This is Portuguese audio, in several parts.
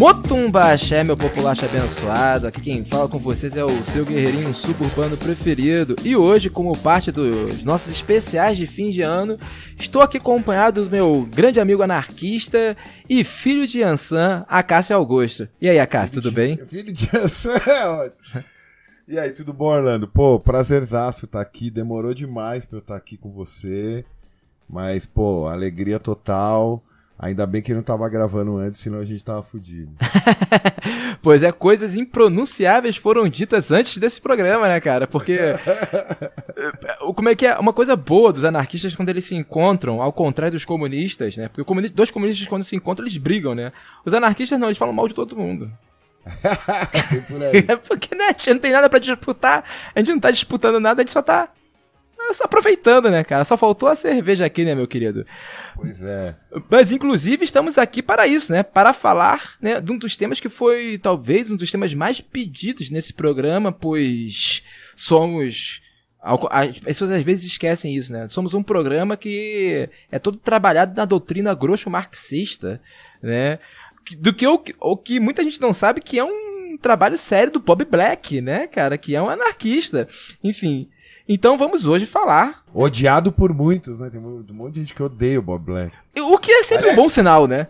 Motumba Axé, meu populacho abençoado. Aqui quem fala com vocês é o seu guerreirinho suburbano preferido. E hoje, como parte dos nossos especiais de fim de ano, estou aqui acompanhado do meu grande amigo anarquista e filho de Ansan, Acácio Augusto. E aí, Acácio, tudo bem? Filho de Ansan é ótimo. E aí, tudo bom, Orlando? Pô, prazerzaço estar aqui. Demorou demais pra eu estar aqui com você. Mas, pô, alegria total. Ainda bem que não tava gravando antes, senão a gente tava fudido. Pois é, coisas impronunciáveis foram ditas antes desse programa, né, cara? Porque, como é que é? Uma coisa boa dos anarquistas quando eles se encontram, ao contrário dos comunistas, né? Porque dois comunistas quando se encontram, eles brigam, né? Os anarquistas não, eles falam mal de todo mundo. Por aí. É porque, né, a gente não tem nada pra disputar, a gente não tá disputando nada, a gente só tá aproveitando, né, cara? Só faltou a cerveja aqui, né, meu querido? Pois é. Mas, inclusive, estamos aqui para isso, né? Para falar, né, de um dos temas que foi, talvez, um dos temas mais pedidos nesse programa, pois somos... As pessoas às vezes esquecem isso, né? Somos um programa que é todo trabalhado na doutrina grosso-marxista, né? Do que o que muita gente não sabe que é um trabalho sério do Bob Black, né, cara? Que é um anarquista. Enfim... Então vamos hoje falar... Odiado por muitos, né? Tem um monte de gente que odeia o Bob Black. O que é sempre um bom sinal, né?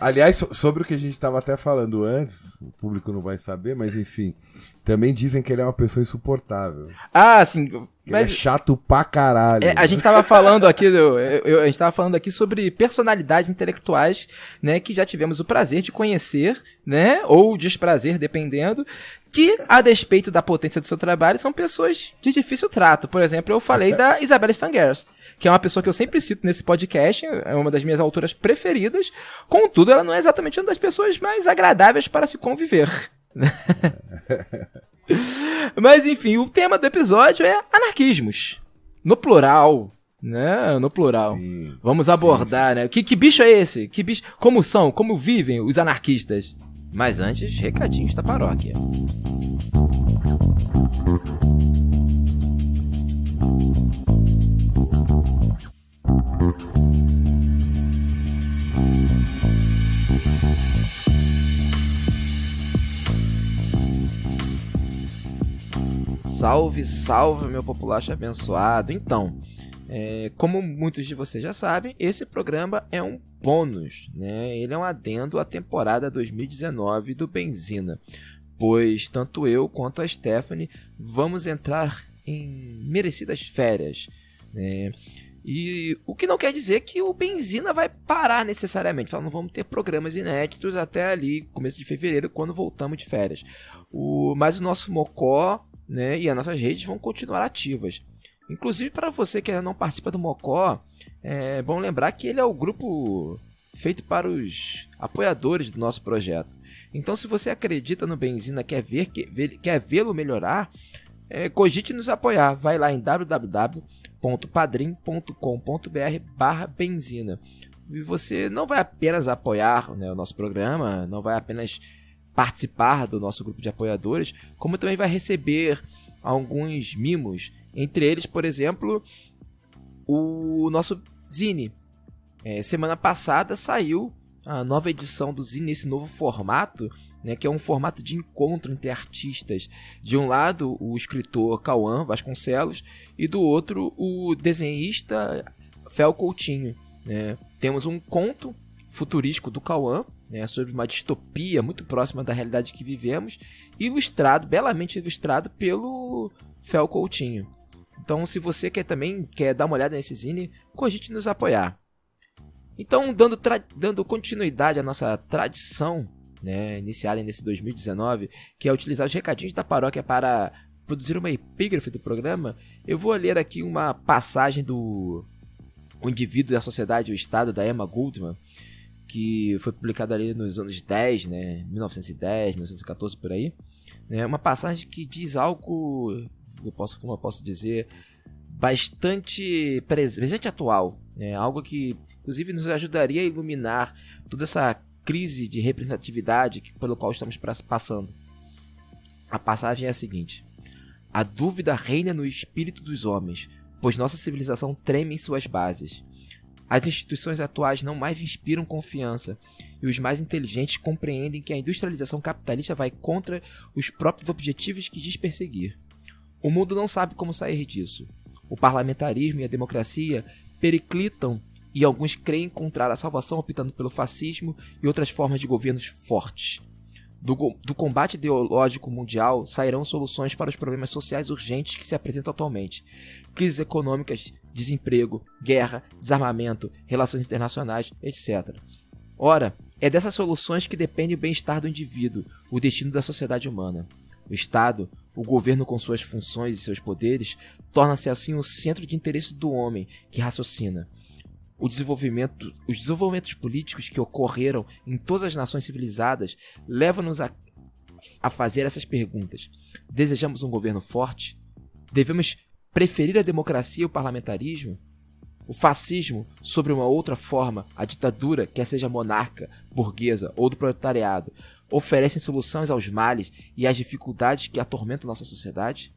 Aliás, sobre o que a gente estava até falando antes, o público não vai saber, mas enfim, também dizem que ele é uma pessoa insuportável. Ah, sim. Mas ele é chato pra caralho. A gente tava falando aqui, a gente tava falando aqui sobre personalidades intelectuais, né, que já tivemos o prazer de conhecer, né, ou desprazer, dependendo, que, a despeito da potência do seu trabalho, são pessoas de difícil trato. Por exemplo, eu falei da Isabella Stangers, que é uma pessoa que eu sempre cito nesse podcast, é uma das minhas autoras preferidas, contudo, ela não é exatamente uma das pessoas mais agradáveis para se conviver. Mas, enfim, o tema do episódio é anarquismos. No plural, né? No plural. Sim, vamos abordar, sim. Né? Que bicho é esse? Que bicho... Como vivem os anarquistas? Mas antes, recadinhos da paróquia. Salve, salve, meu populacho abençoado. Então, como muitos de vocês já sabem, esse programa é um bônus, né? Ele é um adendo à temporada 2019 do Benzina, pois tanto eu quanto a Stephanie vamos entrar em merecidas férias, né? E o que não quer dizer que o Benzina vai parar necessariamente, só não vamos ter programas inéditos até ali, começo de fevereiro, quando voltamos de férias. Mas o nosso Mocó, né, e as nossas redes vão continuar ativas. Inclusive, para você que ainda não participa do Mocó, é bom lembrar que ele é o grupo feito para os apoiadores do nosso projeto. Então, se você acredita no Benzina, quer vê-lo melhorar, cogite nos apoiar. Vai lá em www.padrim.com.br/Benzina. E você não vai apenas apoiar, né, o nosso programa, não vai apenas participar do nosso grupo de apoiadores, como também vai receber alguns mimos, entre eles, por exemplo, o nosso Zine. Semana passada saiu a nova edição do Zine nesse novo formato, né, que é um formato de encontro entre artistas. De um lado, o escritor Cauã Vasconcelos e do outro, o desenhista Fel Coutinho, né. Temos um conto futurístico do Cauã, né, sobre uma distopia muito próxima da realidade que vivemos, belamente ilustrado pelo Fel Coutinho. Então, se você quer dar uma olhada nesse zine, cogite nos apoiar. Então, dando continuidade à nossa tradição, né, iniciada nesse 2019, que é utilizar os recadinhos da paróquia para produzir uma epígrafe do programa, eu vou ler aqui uma passagem do O Indivíduo e a Sociedade e o Estado, da Emma Goldman, que foi publicada ali nos anos 10, né, 1910, 1914, por aí. É uma passagem que diz algo, como eu posso dizer, bastante presente atual, né, algo que, inclusive, nos ajudaria a iluminar toda essa crise de representatividade pelo qual estamos passando. A passagem é a seguinte: a dúvida reina no espírito dos homens, pois nossa civilização treme em suas bases. As instituições atuais não mais inspiram confiança, e os mais inteligentes compreendem que a industrialização capitalista vai contra os próprios objetivos que diz perseguir. O mundo não sabe como sair disso. O parlamentarismo e a democracia periclitam e alguns creem encontrar a salvação optando pelo fascismo e outras formas de governos fortes. Do combate ideológico mundial sairão soluções para os problemas sociais urgentes que se apresentam atualmente. Crises econômicas, desemprego, guerra, desarmamento, relações internacionais, etc. Ora, é dessas soluções que depende o bem-estar do indivíduo, o destino da sociedade humana. O Estado, o governo com suas funções e seus poderes, torna-se assim o centro de interesse do homem que raciocina. Os desenvolvimentos políticos que ocorreram em todas as nações civilizadas levam-nos a fazer essas perguntas. Desejamos um governo forte? Devemos preferir a democracia e o parlamentarismo? O fascismo, sobre uma outra forma, a ditadura, quer seja monarca, burguesa ou do proletariado, oferecem soluções aos males e às dificuldades que atormentam nossa sociedade?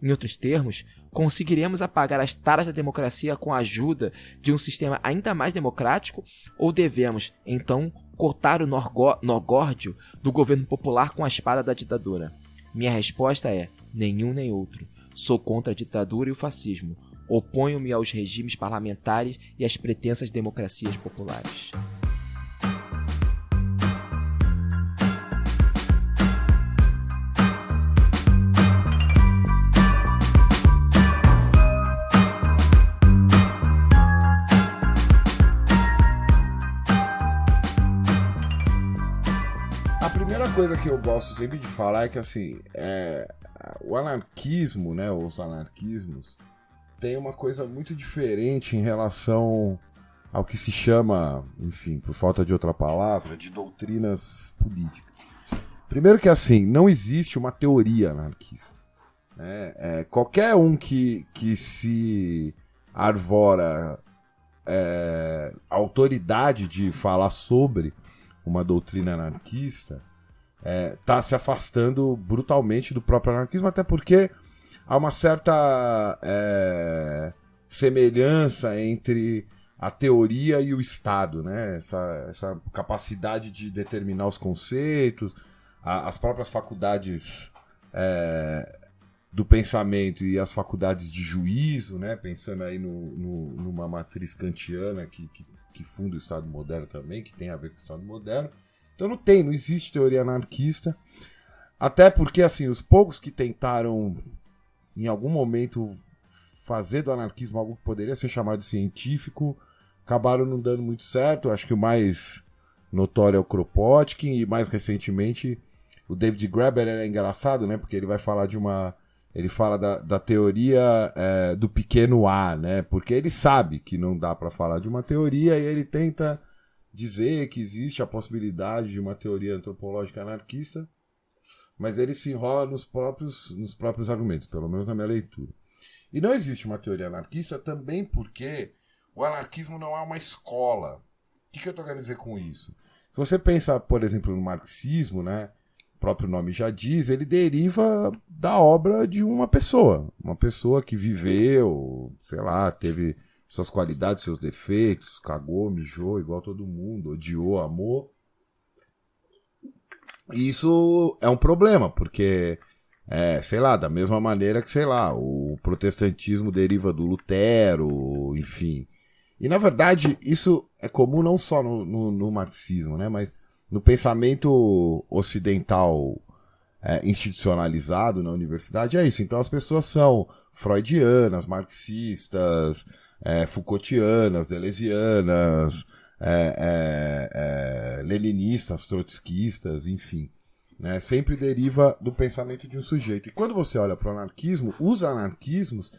Em outros termos, conseguiremos apagar as taras da democracia com a ajuda de um sistema ainda mais democrático ou devemos, então, cortar o nó górdio do governo popular com a espada da ditadura? Minha resposta é: nenhum nem outro. Sou contra a ditadura e o fascismo. Oponho-me aos regimes parlamentares e às pretensas democracias populares. A primeira coisa que eu gosto sempre de falar é que assim, o anarquismo, né, os anarquismos, tem uma coisa muito diferente em relação ao que se chama, enfim, por falta de outra palavra, de doutrinas políticas. Primeiro que assim, não existe uma teoria anarquista. Né? Qualquer um que se arvora a autoridade de falar sobre uma doutrina anarquista está se afastando brutalmente do próprio anarquismo, até porque há uma certa semelhança entre a teoria e o Estado, né? Essa capacidade de determinar os conceitos, as próprias faculdades do pensamento e as faculdades de juízo, né? Pensando aí numa matriz kantiana que funda o Estado moderno também, que tem a ver com o Estado moderno. Então não existe teoria anarquista, até porque assim, os poucos que tentaram em algum momento fazer do anarquismo algo que poderia ser chamado de científico, acabaram não dando muito certo. Acho que o mais notório é o Kropotkin, e mais recentemente o David Graeber. É engraçado, né? Porque ele vai falar ele fala da teoria do pequeno A, né? Porque ele sabe que não dá para falar de uma teoria e ele tenta dizer que existe a possibilidade de uma teoria antropológica anarquista, mas ele se enrola nos próprios argumentos, pelo menos na minha leitura. E não existe uma teoria anarquista também porque o anarquismo não é uma escola. O que eu estou querendo dizer com isso? Se você pensar, por exemplo, no marxismo, né, o próprio nome já diz, ele deriva da obra de uma pessoa que viveu, sei lá, teve suas qualidades, seus defeitos, cagou, mijou, igual todo mundo, odiou, amou. E isso é um problema, porque, sei lá, da mesma maneira que, sei lá, o protestantismo deriva do Lutero, enfim. E, na verdade, isso é comum não só no marxismo, né, mas no pensamento ocidental institucionalizado na universidade, é isso. Então as pessoas são freudianas, marxistas, Foucaultianas, deleuzianas, leninistas, trotskistas, enfim, né? Sempre deriva do pensamento de um sujeito. E quando você olha para o anarquismo, os anarquismos,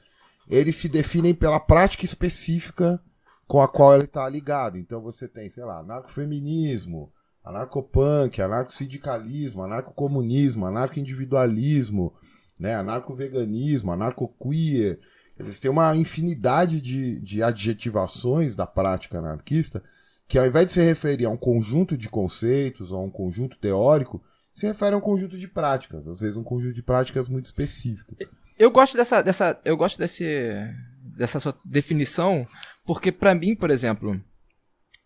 eles se definem pela prática específica com a qual ele está ligado. Então você tem, sei lá, anarcofeminismo, anarcopunk, anarcossindicalismo, anarcocomunismo, anarcoindividualismo, né? Anarcoveganismo, anarcoqueer. Existem uma infinidade de adjetivações da prática anarquista que, ao invés de se referir a um conjunto de conceitos ou a um conjunto teórico, se refere a um conjunto de práticas, às vezes um conjunto de práticas muito específico. Eu gosto dessa sua definição, Porque pra mim, por exemplo,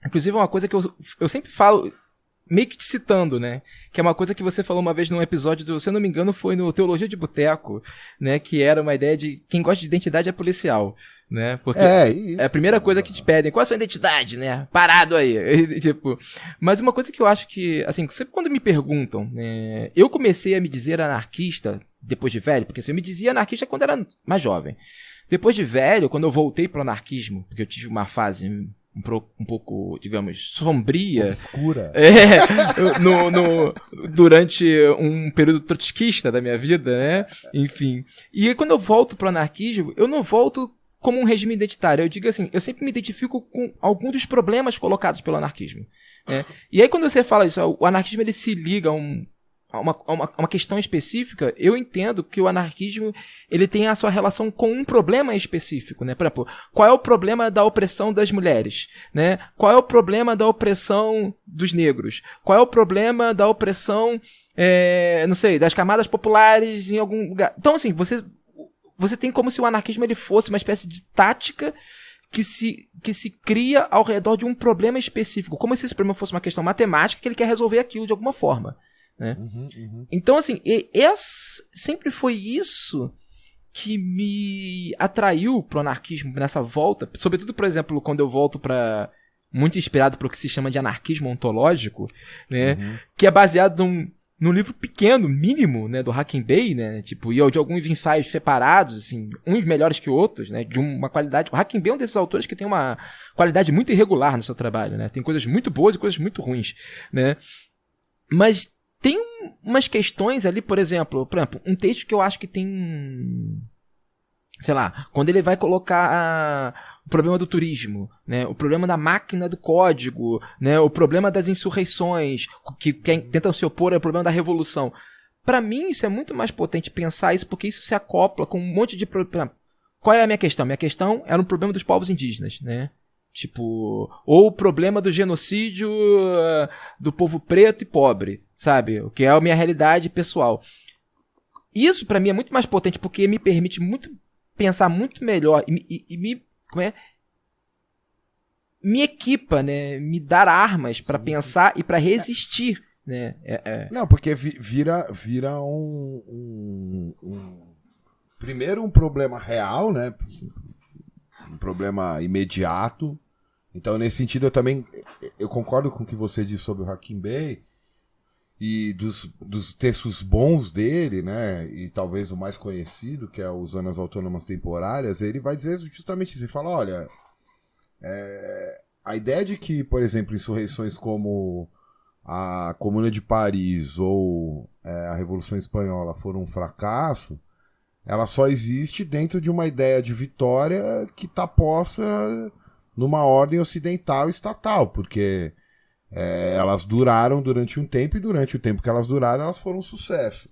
inclusive é uma coisa que eu sempre falo, meio que te citando, né? Que é uma coisa que você falou uma vez num episódio, se eu não me engano, foi no Teologia de Boteco, né? Que era uma ideia de quem gosta de identidade é policial, né? Porque isso, é a primeira coisa que te pedem, qual é a sua identidade, né? Parado aí. Tipo, mas uma coisa que eu acho que, assim, sempre quando me perguntam, né, eu comecei a me dizer anarquista depois de velho, porque assim, eu me dizia anarquista quando era mais jovem. Depois de velho, quando eu voltei pro anarquismo, porque eu tive uma fase um pouco, digamos, sombria. Obscura. Durante um período trotskista da minha vida, né? Enfim. E aí, quando eu volto pro anarquismo, eu não volto como um regime identitário. Eu digo assim, eu sempre me identifico com algum dos problemas colocados pelo anarquismo. Né? E aí, quando você fala isso, o anarquismo ele se liga a uma questão específica, eu entendo que o anarquismo ele tem a sua relação com um problema específico, né? Por exemplo, qual é o problema da opressão das mulheres, né? Qual é o problema da opressão dos negros? Qual é o problema da opressão, não sei, das camadas populares em algum lugar? Então, assim, você tem como se o anarquismo ele fosse uma espécie de tática que se cria ao redor de um problema específico, como se esse problema fosse uma questão matemática que ele quer resolver aquilo de alguma forma. Né? Então, assim, sempre foi isso que me atraiu pro anarquismo nessa volta, sobretudo, por exemplo, quando eu volto para muito inspirado pro que se chama de anarquismo ontológico, né? Que é baseado num livro pequeno, mínimo, né, do Hackenberg, né, tipo, e de alguns ensaios separados, assim, uns melhores que outros, né, de uma qualidade. O Hackenberg é um desses autores que tem uma qualidade muito irregular no seu trabalho, né? Tem coisas muito boas e coisas muito ruins, né? Mas tem umas questões ali, por exemplo, um texto que eu acho que tem, sei lá, quando ele vai colocar o problema do turismo, né, o problema da máquina do código, né, o problema das insurreições, que tentam se opor ao problema da revolução. Para mim, isso é muito mais potente pensar isso, porque isso se acopla com um monte de problema. Qual era a minha questão? Minha questão era um problema dos povos indígenas, né? Tipo, ou o problema do genocídio do povo preto e pobre, sabe? O que é a minha realidade pessoal. Isso pra mim é muito mais potente porque me permite pensar muito melhor e me equipa, né? Me dar armas pra pensar e pra resistir, né? Não, porque vira primeiro um problema real, né? Um problema imediato. Então, nesse sentido, eu concordo com o que você disse sobre o Hackenberg e dos textos bons dele, né? E talvez o mais conhecido, que é o Zonas Autônomas Temporárias, ele vai dizer justamente isso. Ele fala, olha, a ideia de que, por exemplo, insurreições como a Comuna de Paris ou a Revolução Espanhola foram um fracasso, ela só existe dentro de uma ideia de vitória que está posta numa ordem ocidental estatal, porque elas duraram durante um tempo e durante o tempo que elas duraram elas foram um sucesso.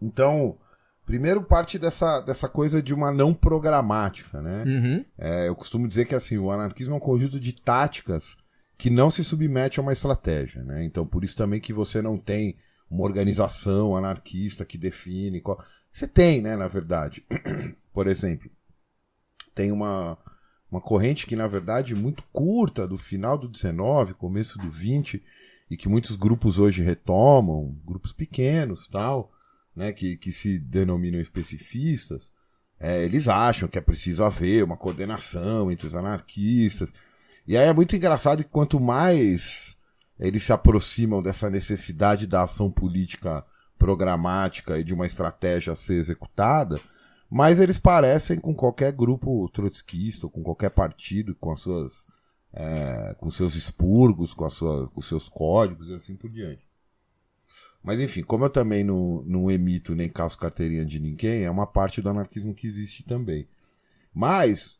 Então, primeiro parte dessa coisa de uma não programática, né? Eu costumo dizer que assim, o anarquismo é um conjunto de táticas que não se submete a uma estratégia, né? Então, por isso também que você não tem uma organização anarquista que define qual... Você tem, né, na verdade. Por exemplo, tem uma corrente que, na verdade, muito curta, do final do 19, começo do 20, e que muitos grupos hoje retomam, grupos pequenos, tal, né, que se denominam especifistas. Eles acham que é preciso haver uma coordenação entre os anarquistas. E aí é muito engraçado que quanto mais eles se aproximam dessa necessidade da ação política programática e de uma estratégia a ser executada, mas eles parecem com qualquer grupo trotskista, com qualquer partido, com as suas, com seus expurgos, com os seus códigos e assim por diante. Mas enfim, como eu também não emito nem caço carteirinha de ninguém, é uma parte do anarquismo que existe também. Mas,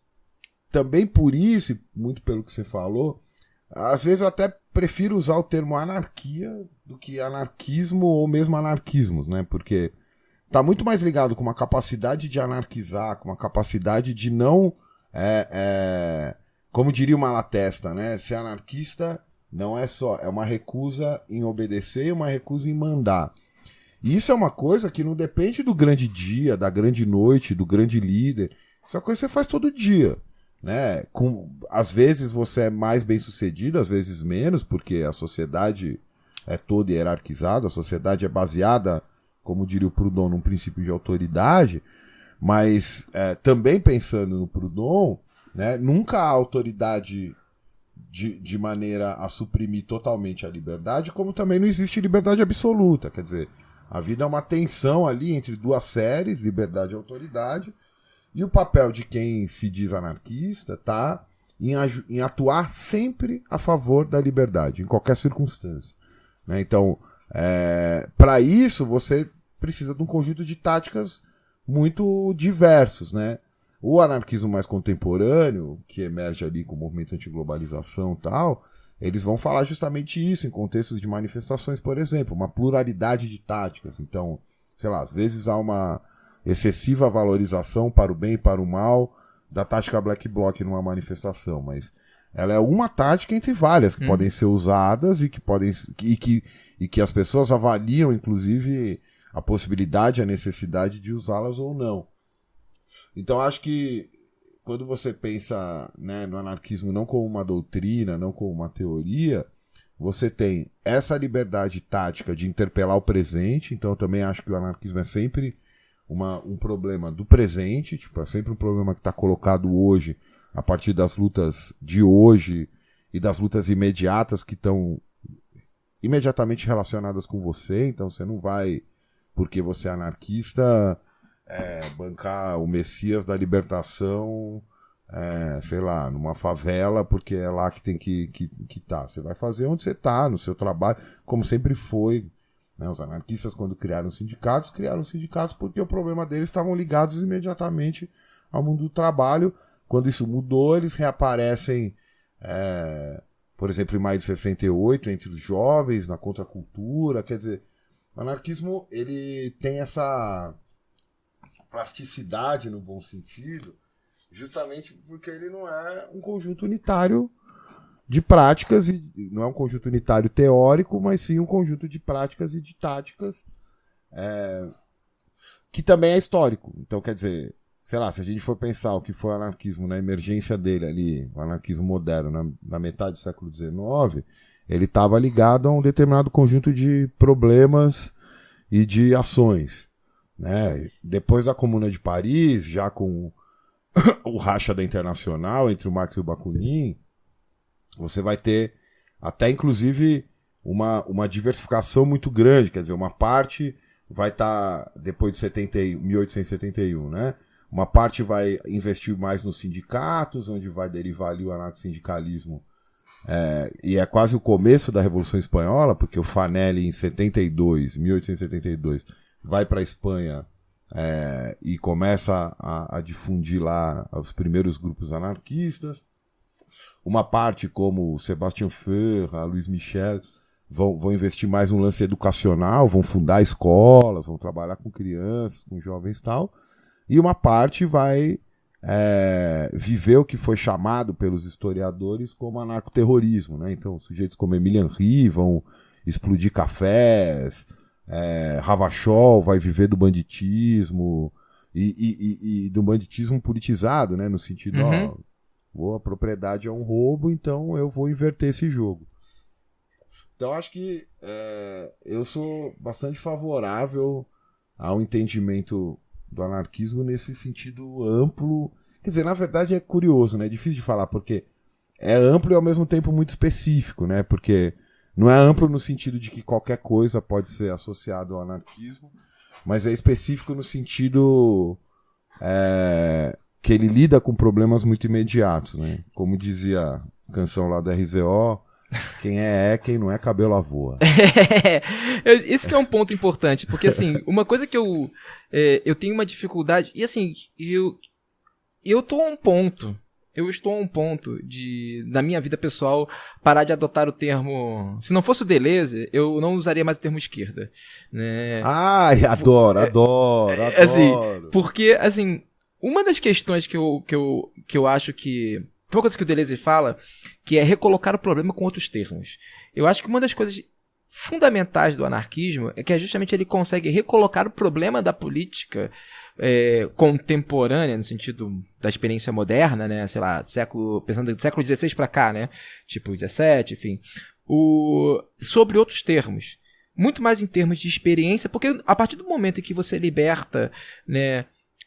também por isso, e muito pelo que você falou, às vezes eu até prefiro usar o termo anarquia do que anarquismo ou mesmo anarquismos, né? Porque tá muito mais ligado com uma capacidade de anarquizar, com uma capacidade de não... como diria o Malatesta, né? Ser anarquista não é só... É uma recusa em obedecer e uma recusa em mandar. E isso é uma coisa que não depende do grande dia, da grande noite, do grande líder. Isso é uma coisa que você faz todo dia. né? Às vezes você é mais bem sucedido, às vezes menos, porque a sociedade é toda hierarquizada, a sociedade é baseada, como diria o Proudhon, num princípio de autoridade, mas também pensando no Proudhon, né, nunca há autoridade de maneira a suprimir totalmente a liberdade, como também não existe liberdade absoluta, quer dizer, a vida é uma tensão ali entre duas séries, liberdade e autoridade, e o papel de quem se diz anarquista está em atuar sempre a favor da liberdade, em qualquer circunstância. Né? Então, para isso, você precisa de um conjunto de táticas muito diversos. Né? O anarquismo mais contemporâneo, que emerge ali com o movimento antiglobalização e tal, eles vão falar justamente isso em contextos de manifestações, por exemplo, uma pluralidade de táticas. Então, sei lá, às vezes há uma excessiva valorização para o bem e para o mal da tática Black Bloc numa manifestação, mas ela é uma tática entre várias que podem ser usadas e que as pessoas avaliam, inclusive, a possibilidade, a necessidade de usá-las ou não. Então acho que quando você pensa, né, no anarquismo não como uma doutrina, não como uma teoria, você tem essa liberdade tática de interpelar o presente. Então eu também acho que o anarquismo é sempre um problema do presente, tipo, é sempre um problema que está colocado hoje, a partir das lutas de hoje e das lutas imediatas que estão imediatamente relacionadas com você. Então você não vai, porque você é anarquista, bancar o Messias da libertação, sei lá, numa favela, porque é lá que tem que tá. Você vai fazer onde você tá, no seu trabalho, como sempre foi. Né? Os anarquistas, quando criaram sindicatos porque o problema deles estavam ligados imediatamente ao mundo do trabalho. Quando isso mudou, eles reaparecem, por exemplo, em maio de 68, entre os jovens, na contracultura. Quer dizer, o anarquismo ele tem essa plasticidade, no bom sentido, justamente porque ele não é um conjunto unitário de práticas, e não é um conjunto unitário teórico, mas sim um conjunto de práticas e de táticas que também é histórico. Então, quer dizer, sei lá, se a gente for pensar o que foi o anarquismo na emergência dele ali, o anarquismo moderno, na metade do século XIX, ele estava ligado a um determinado conjunto de problemas e de ações. Né? Depois da Comuna de Paris, já com o racha da Internacional entre o Marx e o Bakunin, você vai ter até inclusive uma diversificação muito grande, quer dizer, uma parte vai estar depois de 1871, né? Uma parte vai investir mais nos sindicatos, onde vai derivar ali o anarcossindicalismo, e é quase o começo da Revolução Espanhola, porque o Fanelli em 1872 vai para a Espanha e começa a difundir lá os primeiros grupos anarquistas. Uma parte, como o Sebastian Ferra, Luiz Michel, vão investir mais no lance educacional, vão fundar escolas, vão trabalhar com crianças, com jovens e tal. E uma parte vai viver o que foi chamado pelos historiadores como anarcoterrorismo. Né? Então, sujeitos como Emile Henry vão explodir cafés, Ravachol vai viver do banditismo, e do banditismo politizado, né? No sentido, a propriedade é um roubo, então eu vou inverter esse jogo. Então acho que eu sou bastante favorável ao entendimento do anarquismo nesse sentido amplo. Quer dizer, na verdade é curioso, né? É difícil de falar, porque é amplo e ao mesmo tempo muito específico, né? Porque não é amplo no sentido de que qualquer coisa pode ser associada ao anarquismo, mas é específico no sentido que ele lida com problemas muito imediatos, né? Como dizia a canção lá do RZO, quem quem não é, cabelo à voa. Esse que é um ponto importante, porque assim, uma coisa que eu tenho uma dificuldade, e assim, eu estou a um ponto de, na minha vida pessoal, parar de adotar o termo, se não fosse o Deleuze, eu não usaria mais o termo esquerda, né? Ai, adoro. Assim, porque, assim, uma das questões que eu acho que, uma coisa que o Deleuze fala, que é recolocar o problema com outros termos. Eu acho que uma das coisas fundamentais do anarquismo é que justamente ele consegue recolocar o problema da política contemporânea, no sentido da experiência moderna, né? Sei lá, pensando do século XVI para cá, né? Tipo, 17, enfim. Sobre outros termos. Muito mais em termos de experiência, porque a partir do momento em que você liberta, né,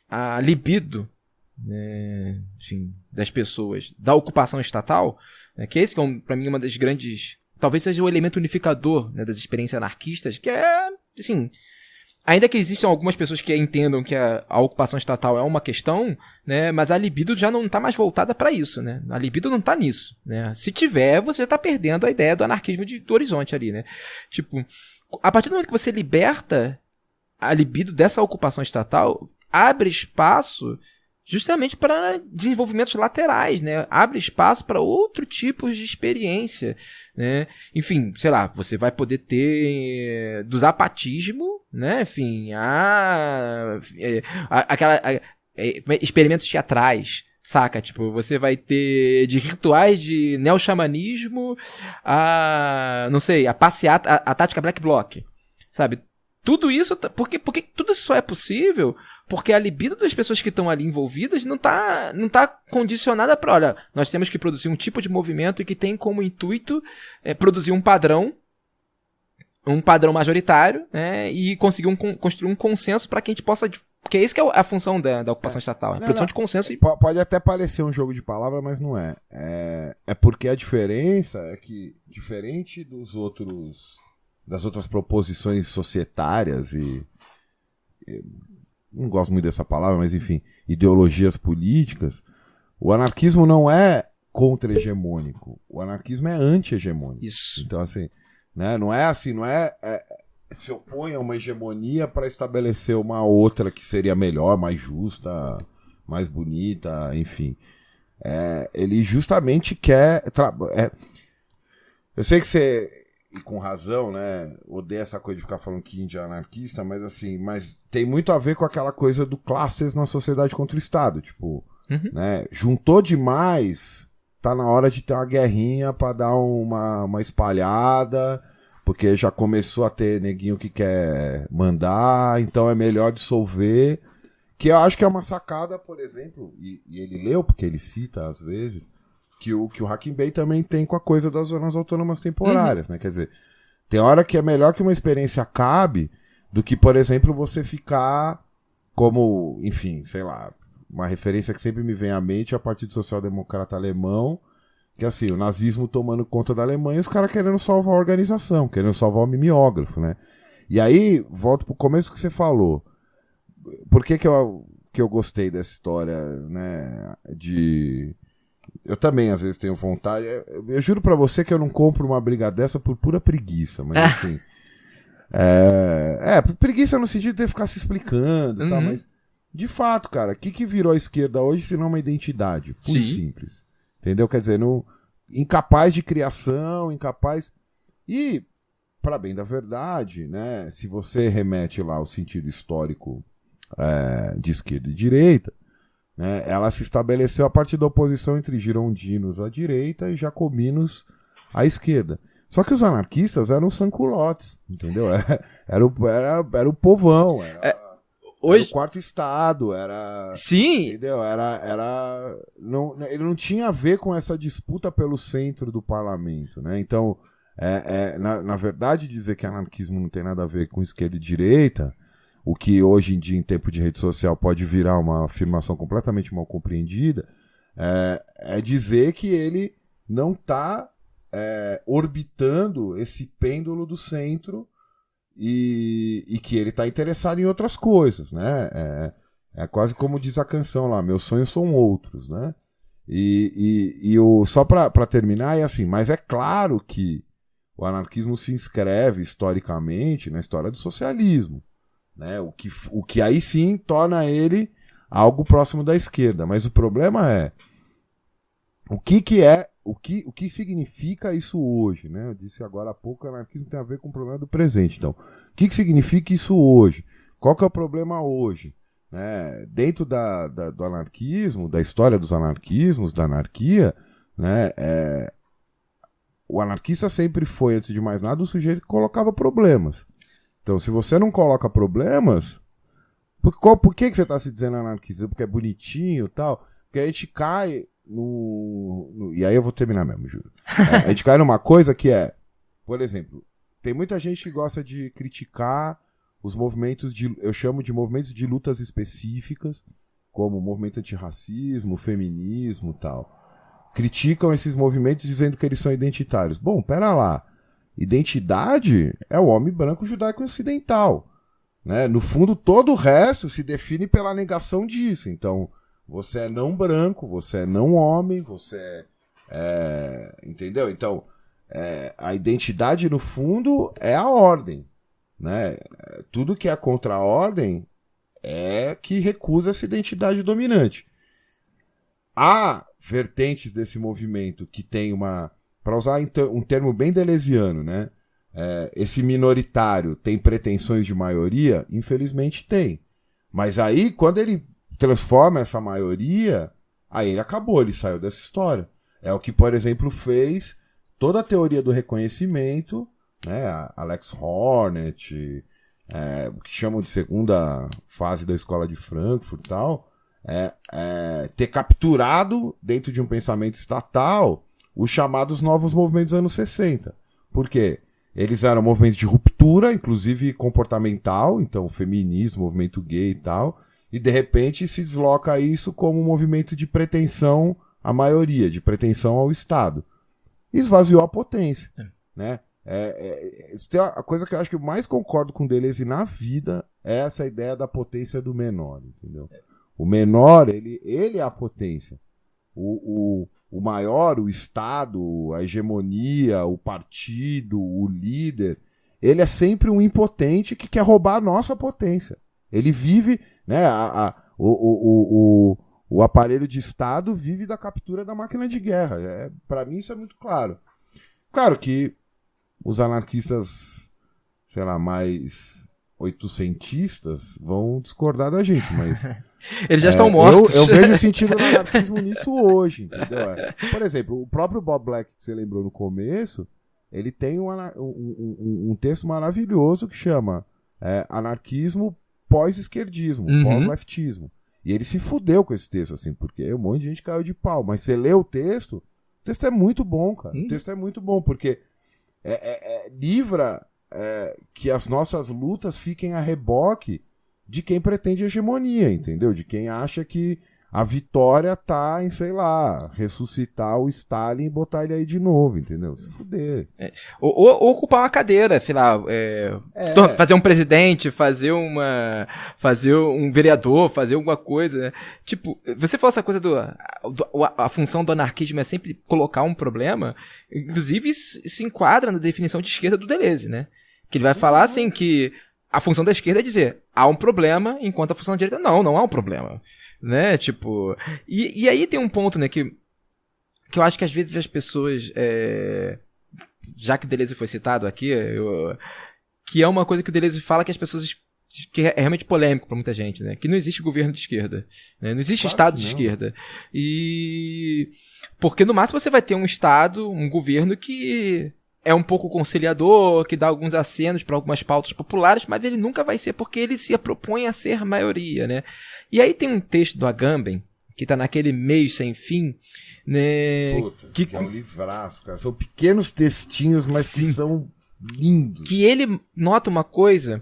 a libido, né, enfim, das pessoas da ocupação estatal, né, que esse que é, para mim, uma das grandes... Talvez seja o elemento unificador, né, das experiências anarquistas, que é, assim... Ainda que existam algumas pessoas que entendam que a ocupação estatal é uma questão, né, mas a libido já não está mais voltada para isso, né? A libido não está nisso, né? Se tiver, você já está perdendo a ideia do anarquismo do horizonte ali, né? Tipo, a partir do momento que você liberta a libido dessa ocupação estatal, abre espaço justamente para desenvolvimentos laterais, né? Abre espaço para outro tipo de experiência, né? Enfim, sei lá, você vai poder ter do zapatismo, né? Enfim, experimentos teatrais, saca? Tipo, você vai ter de rituais de neo-xamanismo não sei, a passeata, a tática Black Bloc, sabe? Tudo isso, porque tudo isso só é possível porque a libido das pessoas que estão ali envolvidas não tá condicionada para, olha, nós temos que produzir um tipo de movimento e que tem como intuito produzir um padrão majoritário, né, e conseguir construir um consenso para que a gente possa... Porque é isso que é a função da ocupação estatal, a produção de consenso. Pode até parecer um jogo de palavras, mas não é. É porque a diferença é que, diferente das outras proposições societárias não gosto muito dessa palavra, mas enfim, ideologias políticas, o anarquismo não é contra-hegemônico, o anarquismo é anti-hegemônico. Isso. Então, assim, né, não é se opõe a uma hegemonia para estabelecer uma outra que seria melhor, mais justa, mais bonita, enfim. Ele justamente quer... eu sei que você... E com razão, né? Odeio essa coisa de ficar falando que índio é anarquista, mas assim, tem muito a ver com aquela coisa do classes na sociedade contra o Estado. Tipo, né? Juntou demais, tá na hora de ter uma guerrinha pra dar uma espalhada, porque já começou a ter neguinho que quer mandar, então é melhor dissolver. Que eu acho que é uma sacada, por exemplo, e ele leu, porque ele cita às vezes, que o Hacking Bay também tem com a coisa das zonas autônomas temporárias, né? Quer dizer, tem hora que é melhor que uma experiência acabe do que, por exemplo, você ficar como, enfim, sei lá, uma referência que sempre me vem à mente é o Partido Social Democrata Alemão, que assim, o nazismo tomando conta da Alemanha e os caras querendo salvar a organização, querendo salvar o mimeógrafo, né? E aí, volto pro começo que você falou. Por que eu gostei dessa história, né, eu também, às vezes, tenho vontade. Eu juro pra você que eu não compro uma briga dessa por pura preguiça, mas assim... preguiça no sentido de ter que ficar se explicando e tal, mas... De fato, cara, o que virou a esquerda hoje se não uma identidade? Puro e simples. Entendeu? Quer dizer, incapaz de criação, incapaz... E, para bem da verdade, né, se você remete lá ao sentido histórico de esquerda e direita, né, ela se estabeleceu a partir da oposição entre girondinos à direita e jacobinos à esquerda. Só que os anarquistas eram sanculotes, entendeu? Era o povão, era o quarto estado, era... Sim! Entendeu? Ele não tinha a ver com essa disputa pelo centro do parlamento, né? Então, na verdade, dizer que anarquismo não tem nada a ver com esquerda e direita, o que hoje em dia, em tempo de rede social, pode virar uma afirmação completamente mal compreendida, é dizer que ele não está orbitando esse pêndulo do centro e que ele está interessado em outras coisas, né? É quase como diz a canção lá, meus sonhos são outros, né? Só para terminar, é assim, mas é claro que o anarquismo se inscreve historicamente na história do socialismo, né? O que aí sim torna ele algo próximo da esquerda. Mas o problema é o que significa isso hoje, né? Eu disse agora há pouco que o anarquismo tem a ver com o problema do presente. Então, o que significa isso hoje? Qual que é o problema hoje? Dentro do anarquismo, da história dos anarquismos, da anarquia, né? o anarquista sempre foi, antes de mais nada, um sujeito que colocava problemas. Então, se você não coloca problemas, por que você está se dizendo anarquista? Porque é bonitinho e tal? Porque a gente cai e aí eu vou terminar mesmo, juro. A gente cai numa coisa que é, por exemplo, tem muita gente que gosta de criticar os movimentos eu chamo de movimentos de lutas específicas, como o movimento antirracismo, o feminismo e tal. Criticam esses movimentos dizendo que eles são identitários. Bom, pera lá. Identidade é o homem branco judaico ocidental, né? No fundo, todo o resto se define pela negação disso. Então, você é não branco, você é não homem, você entendeu? Então, a identidade, no fundo, é a ordem, né? Tudo que é contra a ordem é que recusa essa identidade dominante. Há vertentes desse movimento que tem para usar um termo bem deleuziano, né? Esse minoritário tem pretensões de maioria? Infelizmente tem. Mas aí, quando ele transforma essa maioria, aí ele acabou, ele saiu dessa história. É o que, por exemplo, fez toda a teoria do reconhecimento, né? Alex Hornet, o que chamam de segunda fase da escola de Frankfurt e tal, ter capturado dentro de um pensamento estatal os chamados novos movimentos dos anos 60. Por quê? Eles eram movimentos de ruptura, inclusive comportamental, então feminismo, movimento gay e tal, e de repente se desloca isso como um movimento de pretensão à maioria, de pretensão ao Estado. Esvaziou a potência, né? A coisa que eu acho que eu mais concordo com Deleuze na vida é essa ideia da potência do menor, entendeu? O menor, ele é a potência. O maior, o Estado, a hegemonia, o partido, o líder, ele é sempre um impotente que quer roubar a nossa potência. Ele vive, né, o aparelho de Estado vive da captura da máquina de guerra. Para mim isso é muito claro. Claro que os anarquistas, sei lá, mais oitocentistas vão discordar da gente, mas... Eles já estão mortos. Eu vejo sentido do anarquismo nisso hoje, entendeu? Por exemplo, o próprio Bob Black, que você lembrou no começo, ele tem um texto maravilhoso que chama Anarquismo pós-esquerdismo, pós-leftismo. E ele se fudeu com esse texto, assim, porque um monte de gente caiu de pau. Mas você lê o texto é muito bom, cara. O texto é muito bom, porque livra que as nossas lutas fiquem a reboque de quem pretende hegemonia, entendeu? De quem acha que a vitória tá em, sei lá, ressuscitar o Stalin e botar ele aí de novo, entendeu? Se fuder. Ou ocupar uma cadeira, sei lá, fazer um presidente, fazer um vereador, fazer alguma coisa, né? Tipo, você falou essa coisa a função do anarquismo é sempre colocar um problema, inclusive isso se enquadra na definição de esquerda do Deleuze, né? Que ele vai falar assim que a função da esquerda é dizer, há um problema, enquanto a função da direita, não há um problema. Né, tipo... E aí tem um ponto, né, que eu acho que às vezes as pessoas... já que o Deleuze foi citado aqui, que é uma coisa que o Deleuze fala que as pessoas... que é realmente polêmico pra muita gente, né? Que não existe governo de esquerda. Né? Não existe Estado de esquerda. E... porque no máximo você vai ter um Estado, um governo que... é um pouco conciliador, que dá alguns acenos para algumas pautas populares, mas ele nunca vai ser porque ele se propõe a ser maioria, né? E aí tem um texto do Agamben, que tá naquele Meio Sem Fim, né? Puta, que é um livraço, cara. São pequenos textinhos, mas que são lindos. Que ele nota uma coisa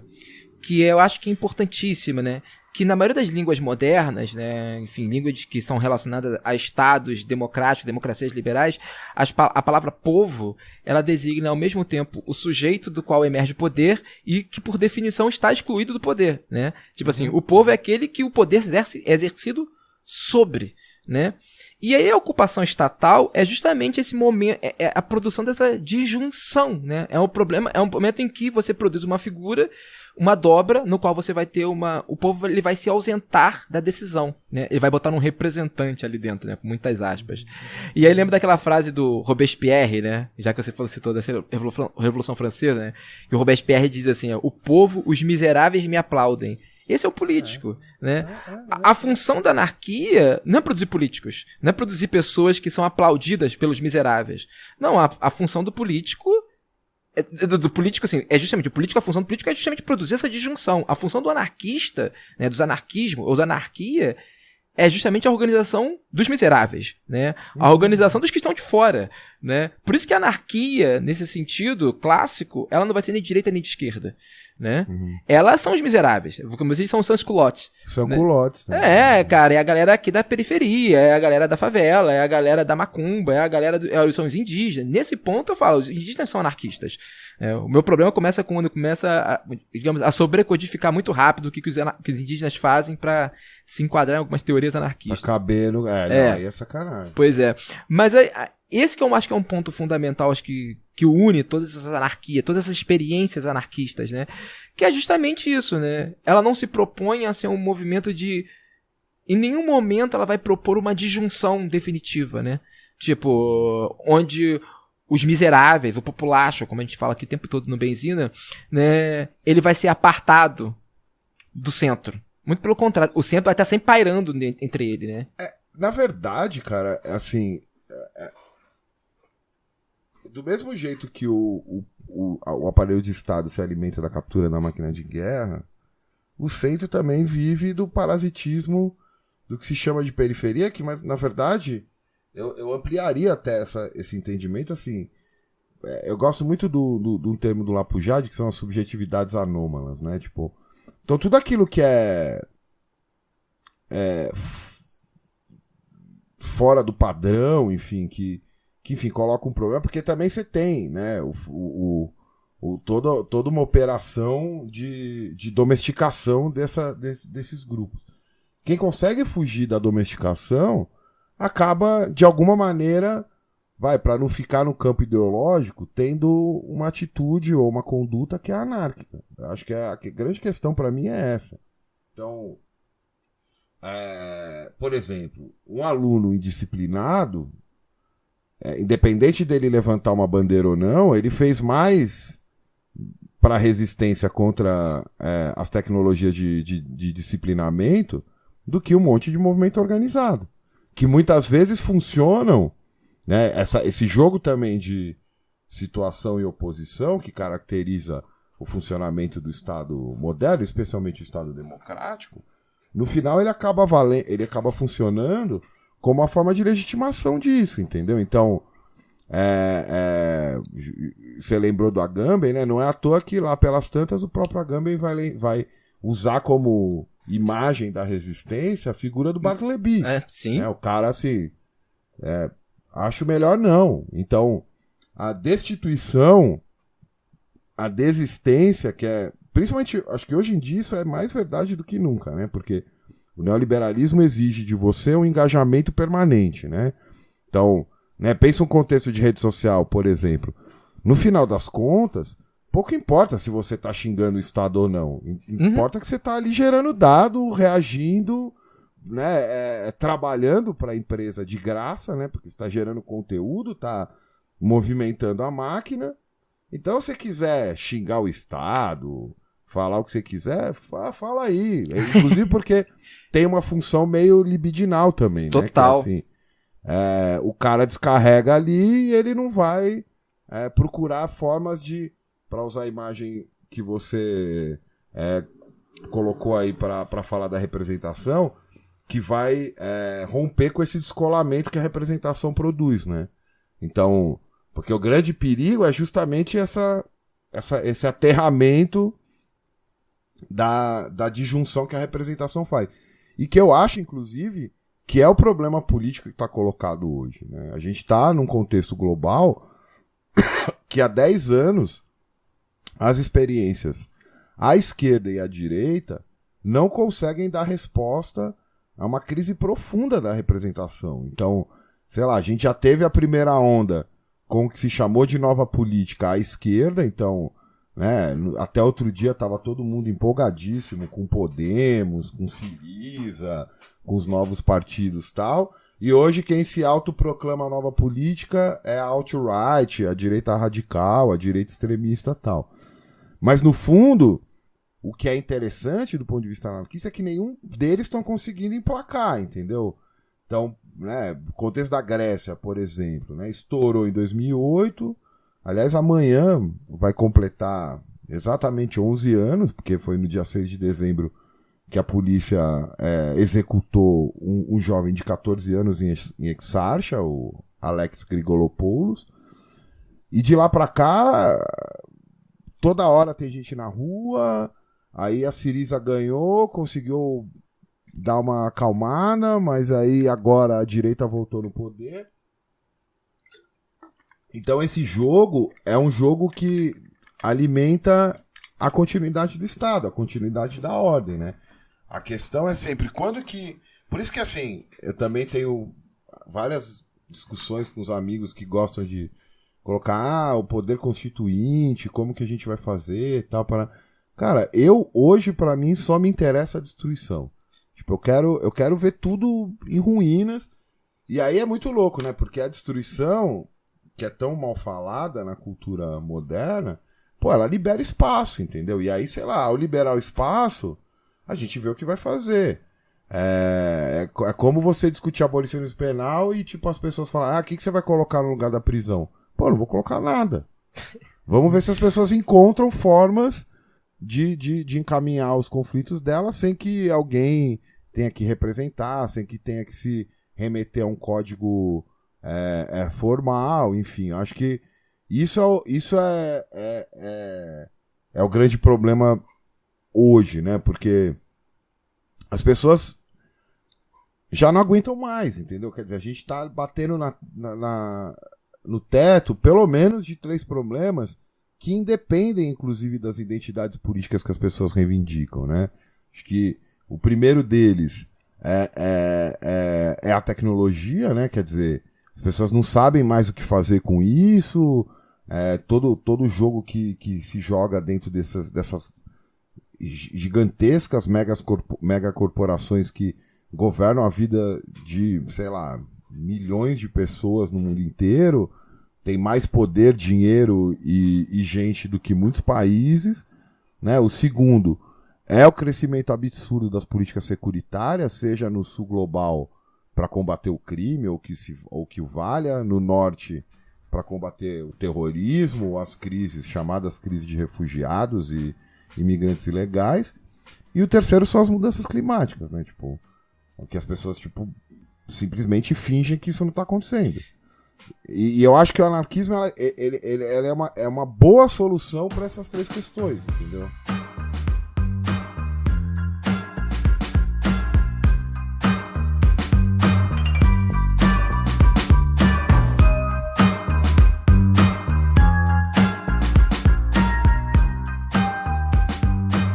que eu acho que é importantíssima, né? Que na maioria das línguas modernas, né, enfim, línguas que são relacionadas a estados democráticos, democracias liberais, a palavra povo, ela designa ao mesmo tempo o sujeito do qual emerge o poder e que, por definição, está excluído do poder, né? Tipo assim, o povo é aquele que o poder é exercido sobre, né? E aí a ocupação estatal é justamente esse momento, é a produção dessa disjunção, né? É um momento em que você produz uma figura, uma dobra, no qual você vai ter o povo ele vai se ausentar da decisão, né? Ele vai botar um representante ali dentro, né? Com muitas aspas. E aí lembra daquela frase do Robespierre, né? Já que você citou dessa Revolução Francesa, né? Que o Robespierre diz assim, o povo, os miseráveis me aplaudem. Esse é o político, né? A função da anarquia não é produzir políticos, não é produzir pessoas que são aplaudidas pelos miseráveis. Não, a função do político... Do político, assim, é justamente, a função do político é justamente produzir essa disjunção. A função do anarquista, né, dos anarquismos, ou da anarquia, é justamente a organização dos miseráveis, né? A organização dos que estão de fora, né? Por isso que a anarquia, nesse sentido clássico, ela não vai ser nem de direita nem de esquerda, né? Elas são os miseráveis, como eles são sans-culottes. Sans-culottes, né? Cara, é a galera aqui da periferia, é a galera da favela, é a galera da macumba, é a galera são os indígenas. Nesse ponto eu falo, os indígenas são anarquistas. O meu problema começa quando começa a sobrecodificar muito rápido o que os indígenas fazem pra se enquadrar em algumas teorias anarquistas. Pra caber no... aí é sacanagem. Pois é. Mas esse que eu acho que é um ponto fundamental, acho que une todas essas anarquias, todas essas experiências anarquistas, né? Que é justamente isso, né? Ela não se propõe a ser um movimento de... Em nenhum momento ela vai propor uma disjunção definitiva, né? Tipo, onde os miseráveis, o populacho, como a gente fala aqui o tempo todo no Benzina, né? Ele vai ser apartado do centro. Muito pelo contrário. O centro vai estar sempre pairando entre ele, né? Na verdade, cara, assim... Do mesmo jeito que o aparelho de Estado se alimenta da captura da máquina de guerra, o centro também vive do parasitismo do que se chama de periferia, mas na verdade eu ampliaria até esse entendimento, assim. Eu gosto muito do termo do Lapujade, que são as subjetividades anômalas, né? Tipo, então tudo aquilo que é fora do padrão, enfim, que enfim, coloca um problema, porque também você tem, né, toda uma operação de domesticação desses grupos. Quem consegue fugir da domesticação acaba, de alguma maneira, para não ficar no campo ideológico, tendo uma atitude ou uma conduta que é anárquica. Eu acho que a grande questão para mim é essa. Então, por exemplo, um aluno indisciplinado, independente dele levantar uma bandeira ou não, ele fez mais para a resistência contra as tecnologias de disciplinamento do que um monte de movimento organizado, que muitas vezes funcionam, né? Esse jogo também de situação e oposição que caracteriza o funcionamento do Estado moderno, especialmente o Estado democrático, no final ele acaba funcionando como uma forma de legitimação disso, entendeu? Então, você lembrou do Agamben, né? Não é à toa que lá pelas tantas o próprio Agamben vai usar como imagem da resistência a figura do Bartleby. Sim. O cara, assim, acho melhor não. Então, a destituição, a desistência, que principalmente, acho que hoje em dia isso é mais verdade do que nunca, né? Porque o neoliberalismo exige de você um engajamento permanente, né? Então, né, pensa um contexto de rede social, por exemplo. No final das contas, pouco importa se você está xingando o Estado ou não. Importa que você está ali gerando dado, reagindo, né, trabalhando para a empresa de graça, né? Porque você está gerando conteúdo, está movimentando a máquina. Então, se você quiser xingar o Estado, falar o que você quiser, fala aí. Inclusive porque tem uma função meio libidinal também, total. Né? Que, assim, o cara descarrega ali e ele não vai procurar formas para usar a imagem que você colocou aí para falar da representação, que vai romper com esse descolamento que a representação produz, né? Então, porque o grande perigo é justamente esse aterramento da disjunção que a representação faz. E que eu acho, inclusive, que é o problema político que está colocado hoje, né? A gente está num contexto global que há 10 anos as experiências à esquerda e à direita não conseguem dar resposta a uma crise profunda da representação. Então, sei lá, a gente já teve a primeira onda com o que se chamou de nova política à esquerda, então, né, até outro dia estava todo mundo empolgadíssimo com Podemos, com Syriza, com os novos partidos e tal, e hoje quem se autoproclama nova política é a alt-right, a direita radical, a direita extremista e tal. Mas no fundo, o que é interessante do ponto de vista anarquista é que nenhum deles estão conseguindo emplacar, entendeu? Então, né, o contexto da Grécia, por exemplo, né, estourou em 2008. Aliás, amanhã vai completar exatamente 11 anos, porque foi no dia 6 de dezembro que a polícia executou um jovem de 14 anos em Exarcha, o Alex Grigolopoulos. E de lá pra cá, toda hora tem gente na rua. Aí a Syriza ganhou, conseguiu dar uma acalmada, mas aí agora a direita voltou no poder. Então esse jogo é um jogo que alimenta a continuidade do Estado, a continuidade da ordem, né? A questão é sempre quando que... Por isso que assim, eu também tenho várias discussões com os amigos que gostam de colocar o poder constituinte, como que a gente vai fazer e tal. Cara, hoje pra mim só me interessa a destruição. Tipo, eu quero ver tudo em ruínas. E aí é muito louco, né? Porque a destruição, que é tão mal falada na cultura moderna, pô, ela libera espaço, entendeu? E aí, sei lá, ao liberar o espaço, a gente vê o que vai fazer. É como você discutir abolicionismo penal e, tipo, as pessoas falam, o que você vai colocar no lugar da prisão? Pô, não vou colocar nada. Vamos ver se as pessoas encontram formas de encaminhar os conflitos delas sem que alguém tenha que representar, sem que tenha que se remeter a um código formal, enfim. Acho que isso é o grande problema hoje, né? Porque as pessoas já não aguentam mais, entendeu? Quer dizer, a gente tá batendo no teto, pelo menos, de 3 problemas que independem, inclusive, das identidades políticas que as pessoas reivindicam, né? Acho que o primeiro deles é a tecnologia, né? Quer dizer, as pessoas não sabem mais o que fazer com isso, todo jogo que se joga dentro dessas gigantescas megacorporações que governam a vida de, sei lá, milhões de pessoas no mundo inteiro, tem mais poder, dinheiro e gente do que muitos países, né? O segundo é o crescimento absurdo das políticas securitárias, seja no sul global para combater o crime ou que o valha, no norte para combater o terrorismo, as crises, chamadas crises de refugiados e imigrantes ilegais, e o terceiro são as mudanças climáticas, né? Tipo, que as pessoas simplesmente fingem que isso não está acontecendo. E eu acho que o anarquismo ele é uma boa solução para essas 3 questões, entendeu?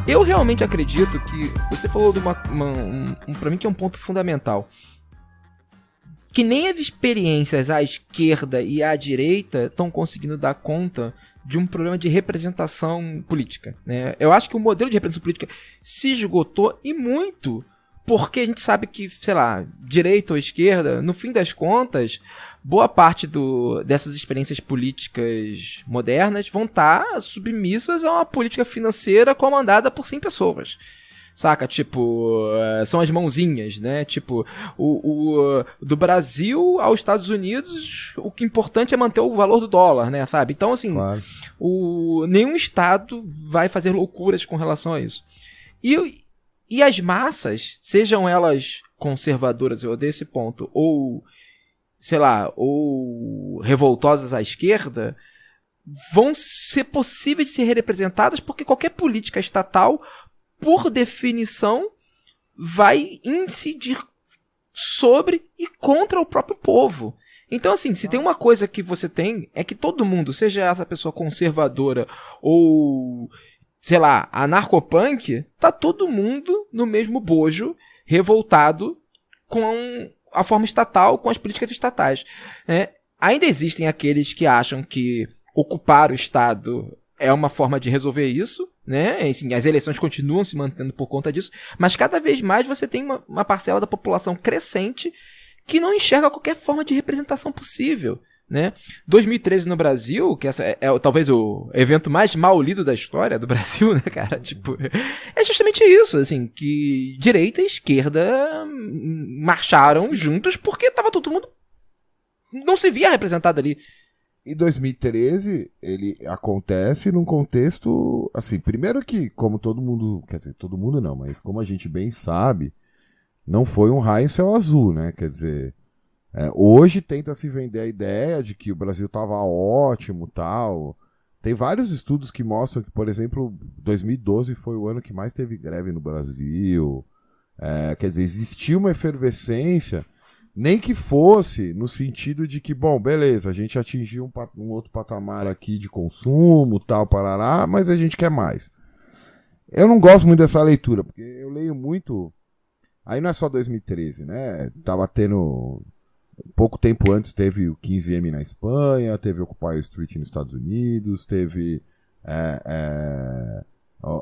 Eu realmente acredito que você falou de pra mim que é um ponto fundamental. Que nem as experiências à esquerda e à direita estão conseguindo dar conta de um problema de representação política, né? Eu acho que o modelo de representação política se esgotou e muito, porque a gente sabe que, sei lá, direita ou esquerda, no fim das contas, boa parte dessas experiências políticas modernas vão estar submissas a uma política financeira comandada por 100 pessoas. Saca? Tipo, são as mãozinhas, né? Tipo, do Brasil aos Estados Unidos, o que é importante é manter o valor do dólar, né? Sabe? Então, assim, claro, nenhum Estado vai fazer loucuras com relação a isso. E as massas, sejam elas conservadoras, eu desse ponto, ou, sei lá, ou revoltosas à esquerda, vão ser possíveis de ser representadas porque qualquer política estatal, por definição, vai incidir sobre e contra o próprio povo. Então, assim, se tem uma coisa que você tem, é que todo mundo, seja essa pessoa conservadora ou, sei lá, anarcopunk, tá todo mundo no mesmo bojo, revoltado com a forma estatal, com as políticas estatais, né? Ainda existem aqueles que acham que ocupar o Estado é uma forma de resolver isso, né? Assim, as eleições continuam se mantendo por conta disso, mas cada vez mais você tem uma parcela da população crescente que não enxerga qualquer forma de representação possível, né? 2013 no Brasil, que essa é talvez o evento mais mal lido da história do Brasil, né, cara? Tipo, é justamente isso, assim, que direita e esquerda marcharam juntos porque tava todo mundo não se via representado ali. Em 2013, ele acontece num contexto, assim, primeiro que, como todo mundo, quer dizer, todo mundo não, mas como a gente bem sabe, não foi um raio em céu azul, né? Quer dizer, hoje tenta se vender a ideia de que o Brasil estava ótimo, tal. Tem vários estudos que mostram que, por exemplo, 2012 foi o ano que mais teve greve no Brasil. Quer dizer, existia uma efervescência, nem que fosse no sentido de que, bom, beleza, a gente atingiu um outro patamar aqui de consumo, tal, parará, mas a gente quer mais. Eu não gosto muito dessa leitura, porque eu leio muito. Aí não é só 2013, né? Tava tendo. Pouco tempo antes teve o 15M na Espanha, teve o Occupy Street nos Estados Unidos, teve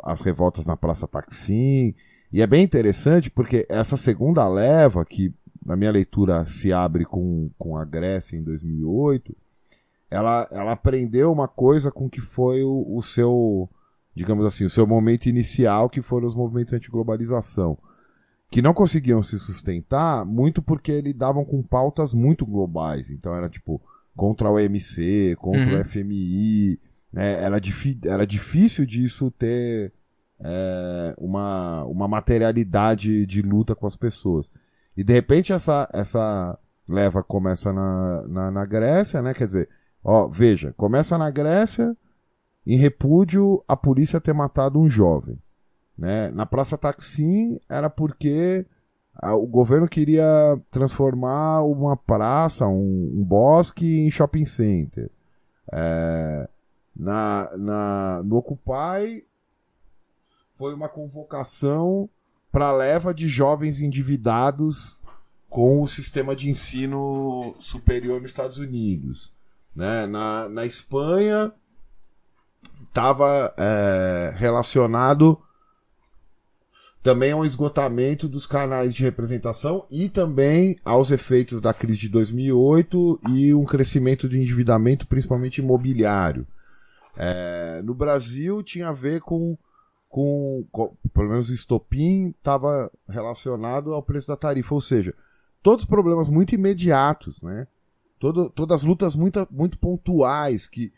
as revoltas na Praça Taksim. E é bem interessante porque essa segunda leva, que na minha leitura se abre com a Grécia em 2008, ela aprendeu uma coisa com que foi o seu, digamos assim, o seu momento inicial, que foram os movimentos anti-globalização, que não conseguiam se sustentar muito porque lidavam com pautas muito globais. Então era tipo contra o OMC, contra o FMI, né? Era difícil disso ter uma materialidade de luta com as pessoas. E de repente essa leva começa na Grécia, né? Quer dizer, veja, começa na Grécia em repúdio a polícia ter matado um jovem. Né? Na Praça Taksim era porque o governo queria transformar uma praça, um bosque, em shopping center. No Occupy foi uma convocação para a leva de jovens endividados com o sistema de ensino superior nos Estados Unidos. Né? Na Espanha estava relacionado também ao esgotamento dos canais de representação e também aos efeitos da crise de 2008 e um crescimento do endividamento, principalmente imobiliário. No Brasil tinha a ver com pelo menos o estopim estava relacionado ao preço da tarifa, ou seja, todos os problemas muito imediatos, né? Todas as lutas muito pontuais que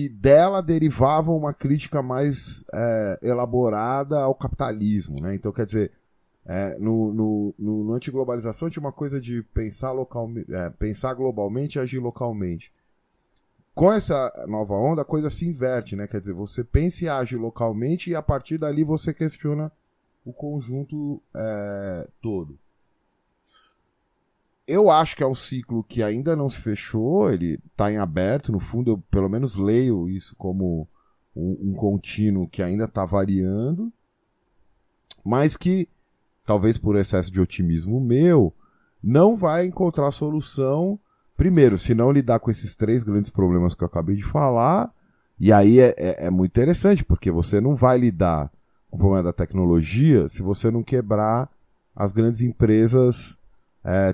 dela derivavam uma crítica mais elaborada ao capitalismo, né? Então, quer dizer, no antiglobalização tinha uma coisa de pensar globalmente e agir localmente. Com essa nova onda, a coisa se inverte, né? Quer dizer, você pensa e age localmente e a partir dali você questiona o conjunto todo. Eu acho que é um ciclo que ainda não se fechou, ele está em aberto, no fundo eu pelo menos leio isso como um contínuo que ainda está variando, mas que, talvez por excesso de otimismo meu, não vai encontrar solução, primeiro, se não lidar com esses 3 grandes problemas que eu acabei de falar, e aí é muito interessante, porque você não vai lidar com o problema da tecnologia se você não quebrar as grandes empresas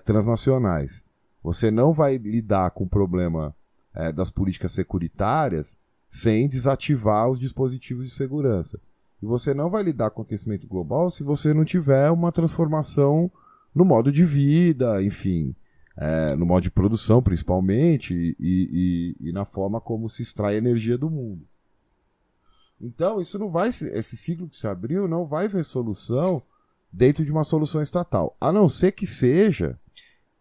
transnacionais. Você não vai lidar com o problema das políticas securitárias sem desativar os dispositivos de segurança. E você não vai lidar com o aquecimento global se você não tiver uma transformação no modo de vida, enfim, no modo de produção principalmente, e na forma como se extrai energia do mundo. Então, esse ciclo que se abriu não vai ver solução dentro de uma solução estatal, a não ser que seja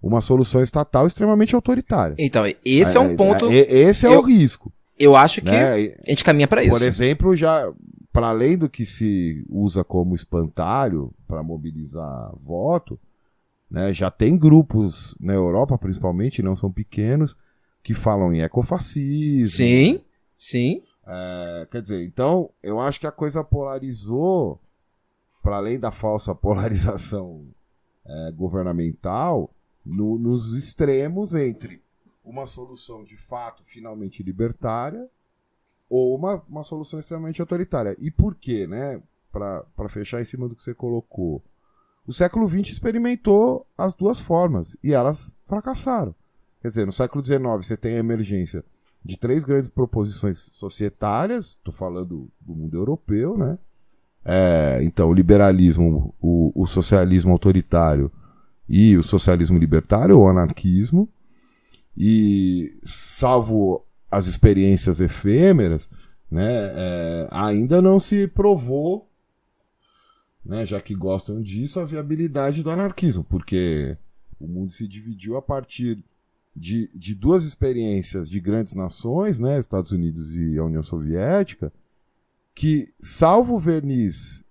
uma solução estatal extremamente autoritária. Então, esse é um ponto... Esse é o risco. Eu acho que né? a gente caminha para isso. Por exemplo, já para além do que se usa como espantalho para mobilizar voto, né, já tem grupos na Europa, principalmente, não são pequenos, que falam em ecofascismo. Sim, sim. Quer dizer, então, eu acho que a coisa polarizou, para além da falsa polarização governamental, nos extremos entre uma solução de fato finalmente libertária ou uma solução extremamente autoritária. E por quê, né? Para fechar em cima do que você colocou. O século XX experimentou as duas formas e elas fracassaram. Quer dizer, no século XIX você tem a emergência de 3 grandes proposições societárias, estou falando do mundo europeu, né? Então, o liberalismo, o socialismo autoritário e o socialismo libertário, o anarquismo, e salvo as experiências efêmeras, né, ainda não se provou, né, já que gostam disso, a viabilidade do anarquismo, porque o mundo se dividiu a partir de 2 experiências de grandes nações, né, Estados Unidos e a União Soviética, que, salvo o verniz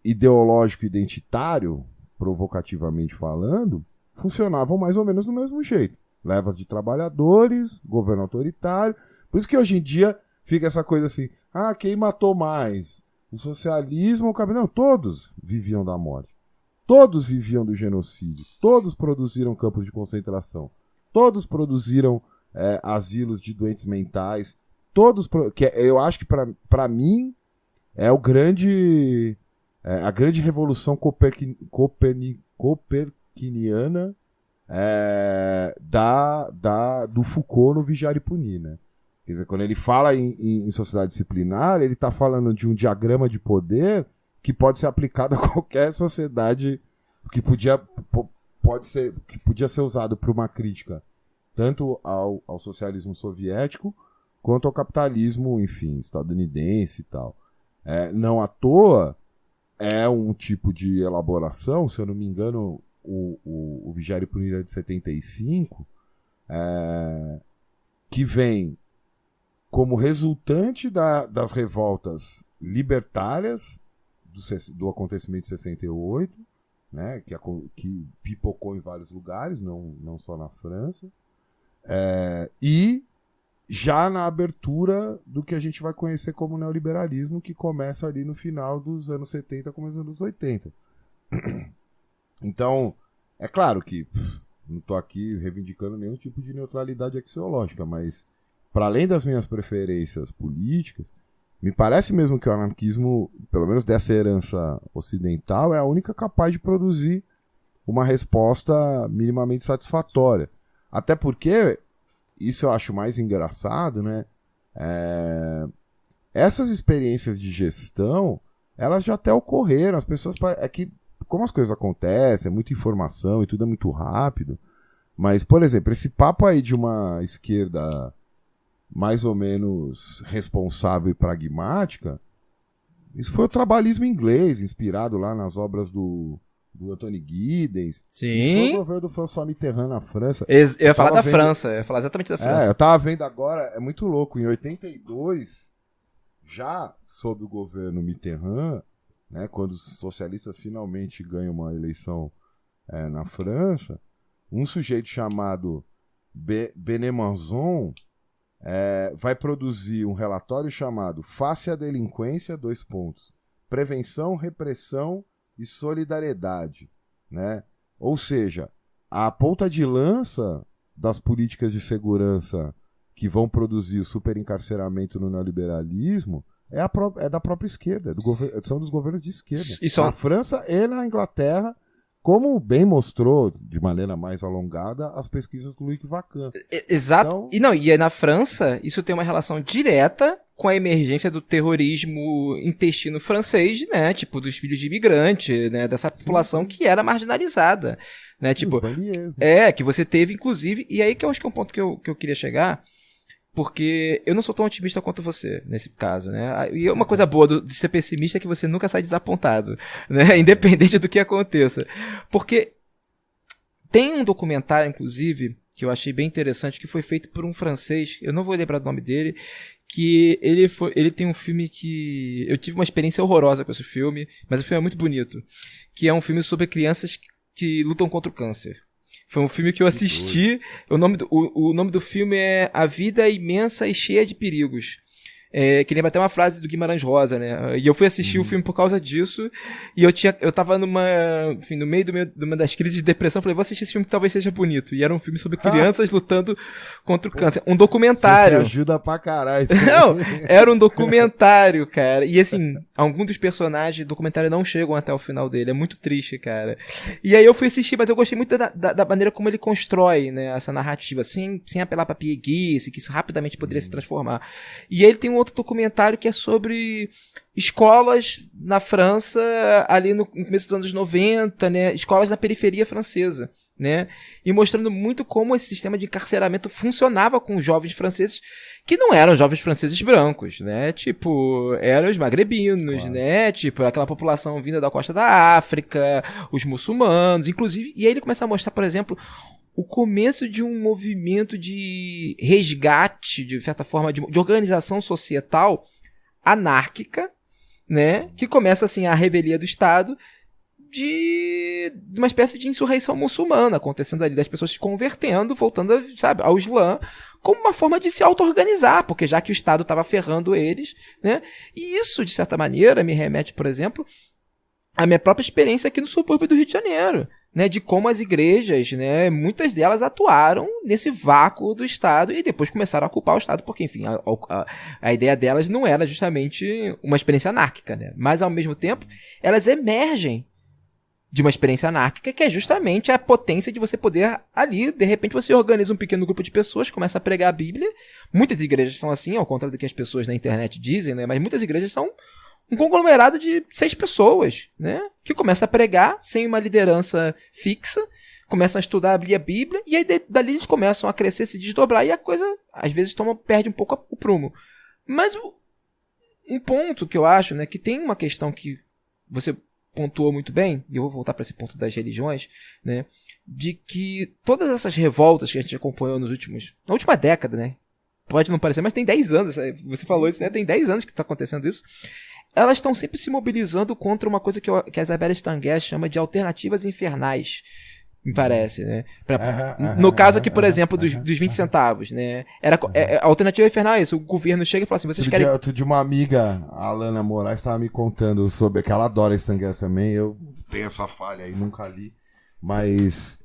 ideológico identitário, provocativamente falando, funcionavam mais ou menos do mesmo jeito. Levas de trabalhadores, governo autoritário. Por isso que hoje em dia fica essa coisa assim, quem matou mais? O socialismo ou o capitalismo? Não, todos viviam da morte. Todos viviam do genocídio. Todos produziram campos de concentração. Todos produziram asilos de doentes mentais. Todos, que eu acho que para mim é a grande revolução copernicaniana do Foucault no Vigiar e Punir, né? Quer dizer, quando ele fala em sociedade disciplinar, ele está falando de um diagrama de poder que pode ser aplicado a qualquer sociedade, que podia ser usado para uma crítica tanto ao socialismo soviético quanto ao capitalismo, enfim, estadunidense e tal. Não à toa, é um tipo de elaboração, se eu não me engano, o Vigiar e Punir é de 75, que vem como resultante das revoltas libertárias do acontecimento de 68, né, que pipocou em vários lugares, não só na França, e já na abertura do que a gente vai conhecer como neoliberalismo, que começa ali no final dos anos 70, começo dos anos 80. Então, é claro que não estou aqui reivindicando nenhum tipo de neutralidade axiológica, mas, para além das minhas preferências políticas, me parece mesmo que o anarquismo, pelo menos dessa herança ocidental, é a única capaz de produzir uma resposta minimamente satisfatória. Até porque, isso eu acho mais engraçado, né? Essas experiências de gestão, elas já até ocorreram. As pessoas... como as coisas acontecem, é muita informação e tudo é muito rápido. Mas, por exemplo, esse papo aí de uma esquerda mais ou menos responsável e pragmática, isso foi o trabalhismo inglês, inspirado lá nas obras do Anthony Giddens. Sim. Isso foi o governo do François Mitterrand na França. Eu ia falar da França, eu ia falar exatamente da França. Eu tava vendo agora, é muito louco, em 82, já sob o governo Mitterrand, né, quando os socialistas finalmente ganham uma eleição na França, um sujeito chamado Benemanzon vai produzir um relatório chamado Face à Delinquência, : Prevenção, Repressão e Solidariedade, né? Ou seja, a ponta de lança das políticas de segurança que vão produzir o superencarceramento no neoliberalismo é da própria esquerda, são dos governos de esquerda. Na França e na Inglaterra, como bem mostrou, de maneira mais alongada, as pesquisas do Luc Vacan. Exato. Então... E na França, isso tem uma relação direta com a emergência do terrorismo intestino francês, né? Tipo, dos filhos de imigrante, né? Dessa população que era marginalizada, né? Tipo, que você teve, inclusive... E aí que eu acho que é um ponto que eu queria chegar... Porque eu não sou tão otimista quanto você, nesse caso, né? E uma coisa boa de ser pessimista é que você nunca sai desapontado, né? Independente do que aconteça. Porque tem um documentário, inclusive, que eu achei bem interessante, que foi feito por um francês, eu não vou lembrar do nome dele, que ele tem um filme que... Eu tive uma experiência horrorosa com esse filme, mas o filme é muito bonito. Que é um filme sobre crianças que lutam contra o câncer. Foi um filme que eu assisti. O nome do filme é A Vida é Imensa e Cheia de Perigos. Que lembra até uma frase do Guimarães Rosa, né? E eu fui assistir o filme por causa disso. E eu tava no meio de uma das crises de depressão. Falei, vou assistir esse filme que talvez seja bonito. E era um filme sobre crianças lutando contra o câncer. Um documentário. Você ajuda pra caralho. Não, era um documentário, cara. E assim, alguns dos personagens do documentário não chegam até o final dele. É muito triste, cara. E aí eu fui assistir, mas eu gostei muito da maneira como ele constrói, né, essa narrativa, sem apelar pra pieguice, que isso rapidamente poderia se transformar. E aí ele tem um outro documentário que é sobre escolas na França, ali no começo dos anos 90, né, escolas da periferia francesa, né, e mostrando muito como esse sistema de encarceramento funcionava com os jovens franceses, que não eram jovens franceses brancos, né, tipo, eram os magrebinos, claro, né, tipo, aquela população vinda da costa da África, os muçulmanos, inclusive, e aí ele começa a mostrar, por exemplo, o começo de um movimento de resgate, de certa forma, de organização societal anárquica, né, que começa, assim, a revelia do Estado, de uma espécie de insurreição muçulmana acontecendo ali, das pessoas se convertendo, voltando, sabe, ao Islã, como uma forma de se auto-organizar, porque já que o Estado estava ferrando eles, né? E isso, de certa maneira, me remete, por exemplo, à minha própria experiência aqui no subúrbio do Rio de Janeiro, né? De como as igrejas, né, muitas delas atuaram nesse vácuo do Estado e depois começaram a culpar o Estado, porque, enfim, a ideia delas não era justamente uma experiência anárquica, né? Mas, ao mesmo tempo, elas emergem de uma experiência anárquica, que é justamente a potência de você poder ali, de repente você organiza um pequeno grupo de pessoas, começa a pregar a Bíblia. Muitas igrejas são assim, ao contrário do que as pessoas na internet dizem, né? Mas muitas igrejas são um conglomerado de 6 pessoas, né? Que começa a pregar sem uma liderança fixa, começam a estudar a Bíblia, e aí dali eles começam a crescer, se desdobrar, e a coisa, às vezes, perde um pouco o prumo. Mas um ponto que eu acho, né, que tem uma questão que você pontuou muito bem, e eu vou voltar para esse ponto das religiões, né, de que todas essas revoltas que a gente acompanhou na última década, né, pode não parecer, mas tem 10 anos, você falou isso, né, tem 10 anos que está acontecendo isso, elas estão sempre se mobilizando contra uma coisa que a Isabella Stangert chama de alternativas infernais, me parece, né? No caso aqui, por exemplo, dos 20 centavos, né? A alternativa infernal é isso, o governo chega e fala assim, vocês querem... Outro dia uma amiga, a Alana Moraes, estava me contando sobre, que ela adora Stangert também, eu tenho essa falha aí, nunca li, mas